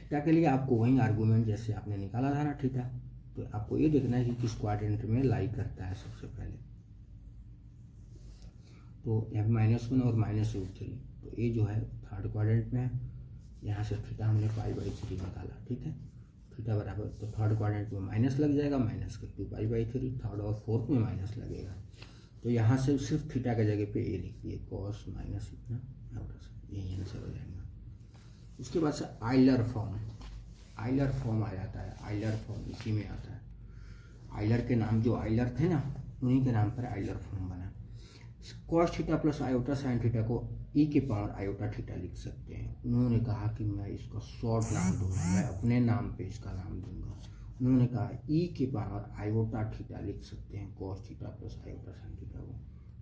थीटा के लिए आपको वही आर्गूमेंट जैसे आपने निकाला था ना थीटा, तो आपको ये देखना है कि किस क्वाड्रेंट में लाई करता है सबसे पहले। तो यहाँ -1 और -√3, तो ये जो है थर्ड क्वाड्रेंट में है। यहाँ से थीटा हमने π/3 निकाला, ठीक है। थीटा बराबर, तो थर्ड क्वाड्रेंट में माइनस लग जाएगा, -2π/3, थर्ड और फोर्थ में माइनस लगेगा। तो यहाँ से सिर्फ थीटा की जगह पे ए लिख दिए, cos माइनस इतना, यही आंसर हो जाएगा। उसके बाद से आइलर फॉर्म आ जाता है। आइलर फॉर्म इसी में आता है। आइलर के नाम, जो आइलर थे ना, उन्हीं के नाम पर आइलर फॉर्म बना। cos theta plus iota sine theta को e के पावर आयोटा थीटा लिख सकते हैं। उन्होंने कहा कि मैं इसका शॉर्ट नाम दूंगा, मैं अपने नाम पे इसका नाम दूंगा। उन्होंने कहा e के पावर आयोटा थीटा लिख सकते हैं cos theta plus iota sine theta को।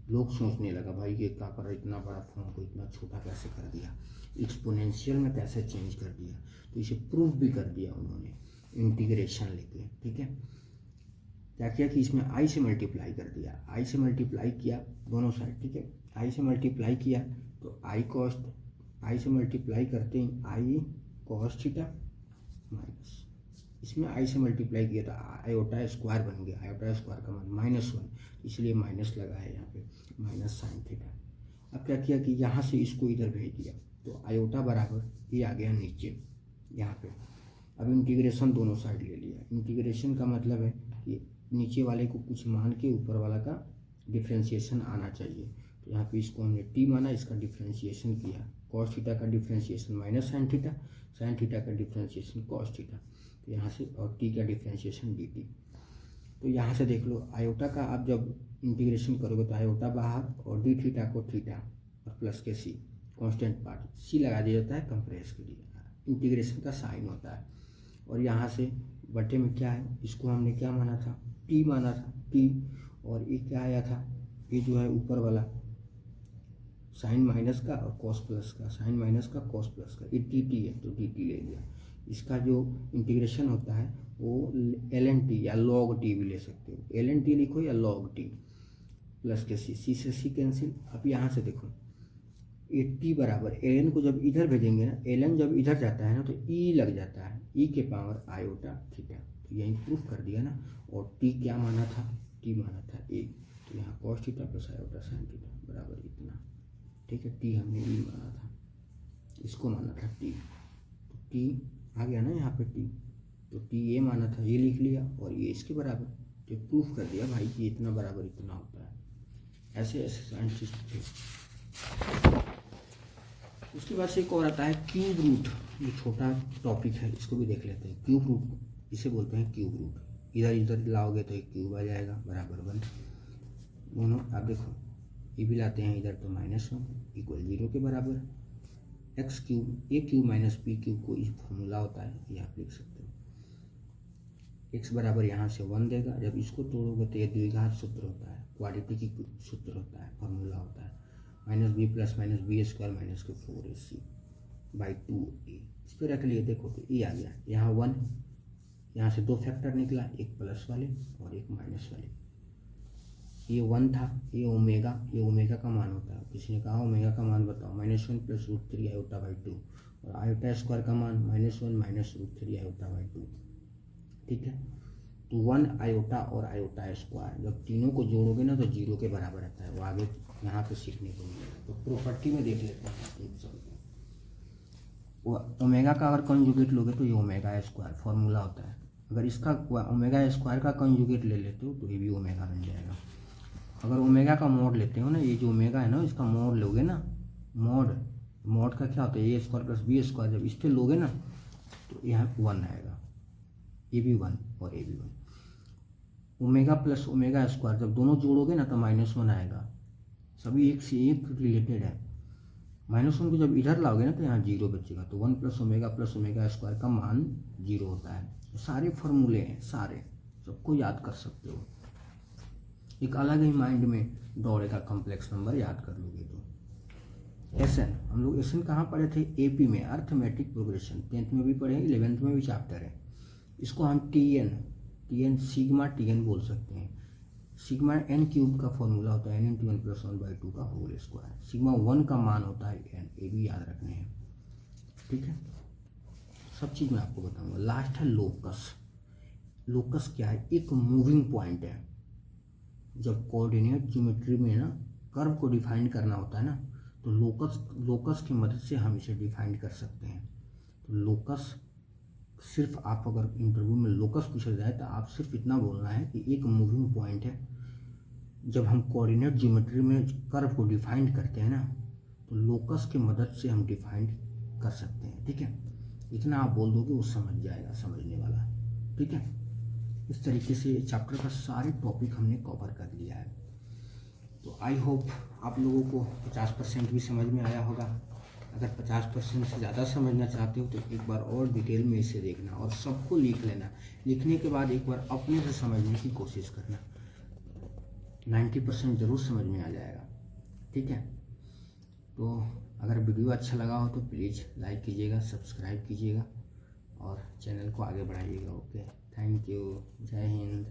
लोग सोचने लगा भाई ये क्या कर, इतना बड़ा फॉर्म को इतना छोटा कैसे कर दिया, एक्सपोनेंशियल में कैसे चेंज कर दिया। तो इसे प्रूफ भी कर दिया उन्होंने इंटीग्रेशन लेके, ठीक है। क्या किया कि इसमें आई से मल्टीप्लाई कर दिया, आई से मल्टीप्लाई किया दोनों साइड, ठीक है। आई से मल्टीप्लाई किया तो आई से मल्टीप्लाई करते ही आई कॉस थीटा माइनस, इसमें आई से मल्टीप्लाई किया था, आयोटा स्क्वायर बन गया। आयोटा स्क्वायर का मान -1, इसलिए माइनस लगा है यहाँ पे, माइनस साइन थीटा। अब क्या किया कि यहाँ से इसको इधर भेज दिया, तो आयोटा बराबर ये आ गया नीचे यहाँ पे। अब इंटीग्रेशन दोनों साइड ले लिया। इंटीग्रेशन का मतलब है कि नीचे वाले को कुछ मान के ऊपर वाला का डिफ्रेंशिएशन आना चाहिए। तो यहाँ पे इसको हमने टी माना, इसका डिफ्रेंशिएशन किया। कॉस थीटा का differentiation minus sine theta, sine theta का डिफ्रेंशिएशन कॉस थीटा, तो यहाँ से, और टी का डिफ्रेंशिएशन डी टी। तो यहाँ से देख लो, आयोटा का आप जब इंटीग्रेशन करोगे तो आयोटा बाहर और डी थीटा को थीटा और प्लस के सी, कांस्टेंट पार्ट सी लगा दिया जाता है कंप्रेस के लिए, इंटीग्रेशन का साइन होता है। और यहाँ से बटे में क्या है, इसको हमने क्या माना था, टी माना था, टी, और ये क्या आया था, ये जो है ऊपर वाला साइन माइनस का और कॉस प्लस का, साइन माइनस का कॉस प्लस का, ये टी टी है तो टी टी ले लिया। इसका जो इंटीग्रेशन होता है वो ln टी या log टी भी ले सकते हो, ln टी लिखो या log टी, प्लस के सी, सी से सी कैंसिल। अब यहाँ से देखो ये टी बराबर ln को जब इधर भेजेंगे ना, ln जब इधर जाता है ना तो ई लग जाता है, ई के पावर आयोटा थीटा, तो यही प्रूफ कर दिया ना। और टी क्या माना था, टी माना था ए, तो यहाँ cos theta plus iota sine theta बराबर इतना, ठीक है। टी हमने ई माना था, इसको माना था टी, तो टी आ गया ना यहाँ पे टी, तो टी ये माना था, ये लिख लिया, और ये इसके बराबर, तो प्रूफ कर दिया भाई कि इतना बराबर इतना होता है। ऐसे ऐसे साइंटिस्ट थे। उसके बाद से एक और आता है क्यूब रूट, ये छोटा टॉपिक है, इसको भी देख लेते हैं। क्यूब रूट, इसे बोलते हैं क्यूब रूट। इधर इधर लाओगे तो एक क्यूब आ जाएगा बराबर 1, दोनों आप देखो, ये भी लाते हैं इधर तो -1 इक्वल 0 के बराबर। एक्स क्यूब, ए क्यूब माइनस बी क्यूब को इस फॉर्मूला होता है, ये आप लिख सकते हो। एक्स बराबर यहाँ से 1 देगा, जब इसको तोड़ोगे तो ये द्विघात सूत्र होता है, क्वाड्रेटिक की सूत्र होता है, फॉर्मूला होता है, -b plus -b square minus के 4ac/2a। इस पर रख लिए, देखो तो ये आ गया, यहाँ 1, यहाँ से 2 फैक्टर निकला, एक प्लस वाले और एक माइनस वाले। ये 1 था, ये ओमेगा का मान होता है। किसी ने कहा ओमेगा का मान बताओ, -1 प्लस √3 आयोटा/2, और आयोटा स्क्वायर का मान -1 माइनस √3 आयोटा/2, ठीक है। तो 1 आयोटा और आयोटा स्क्वायर जब तीनों को जोड़ोगे ना तो 0 के बराबर रहता है, वो आगे यहाँ पे सीखने को मिलेगा। तो प्रॉपर्टी में देख लेते हैं, वो ओमेगा का अगर कंजुगेट लोगे तो ये ओमेगा स्क्वायर फॉर्मूला होता है। अगर इसका ओमेगा स्क्वायर का कंजुगेट ले लेते हो तो ये भी ओमेगा बन जाएगा। अगर ओमेगा का मोड लेते हो ना, ये जो ओमेगा है ना, इसका मोड लोगे ना, मोड का क्या होता है, ए स्क्वायर प्लस बी स्क्वायर, जब इस पर लोगे ना तो यहाँ 1 आएगा, ये भी 1 और ये भी 1। ओमेगा प्लस ओमेगा स्क्वायर जब दोनों जोड़ोगे ना तो -1 आएगा, सभी एक से एक रिलेटेड है। -1 को जब इधर लाओगे ना तो यहाँ 0 बचेगा, तो 1 प्लस ओमेगा स्क्वायर का मान 0 होता है। तो सारे फॉर्मूले हैं, सारे सबको याद कर सकते हो, एक अलग ही माइंड में दौड़ेगा, कॉम्प्लेक्स नंबर याद कर लोगे तो। एसएन, हम लोग एसएन कहाँ पढ़े थे, एपी में, अर्थमेटिक प्रोग्रेशन, 10th में भी पढ़े, 11th में भी चैप्टर है। इसको हम टीएन सिग्मा टीएन बोल सकते हैं। सिग्मा n क्यूब का फॉर्मूला होता है n × 1 + 1/2 का होल स्क्वायर। सिग्मा 1 का मान होता है n, ये भी याद रखने हैं, ठीक है। सब चीज़ मैं आपको बताऊंगा। लास्ट है लोकस। लोकस क्या है? एक मूविंग पॉइंट है। जब कोऑर्डिनेट ज्योमेट्री में ना कर्व को डिफाइन करना होता है ना, तो लोकस की मदद से हम इसे डिफाइन कर सकते हैं। तो लोकस, सिर्फ आप अगर इंटरव्यू में लोकस पूछा जाए तो आप सिर्फ इतना बोलना है कि एक मूविंग पॉइंट है। जब हम कोऑर्डिनेट ज्योमेट्री में कर्व को डिफाइन करते हैं ना, तो लोकस की मदद से हम डिफाइन कर सकते हैं। ठीक है, इतना आप बोल दोगे वो समझ जाएगा समझने वाला। ठीक है, इस तरीके से चैप्टर का सारे टॉपिक हमने कवर कर लिया है। तो आई होप आप लोगों को 50% भी समझ में आया होगा। अगर 50% से ज़्यादा समझना चाहते हो तो एक बार और डिटेल में इसे देखना और सबको लिख लेना। लिखने के बाद एक बार अपने से समझने की कोशिश करना। 90% ज़रूर समझ में आ जाएगा। ठीक है, तो अगर वीडियो अच्छा लगा हो तो प्लीज़ लाइक कीजिएगा, सब्सक्राइब कीजिएगा और चैनल को आगे बढ़ाइएगा। ओके, थैंक यू, जय हिंद।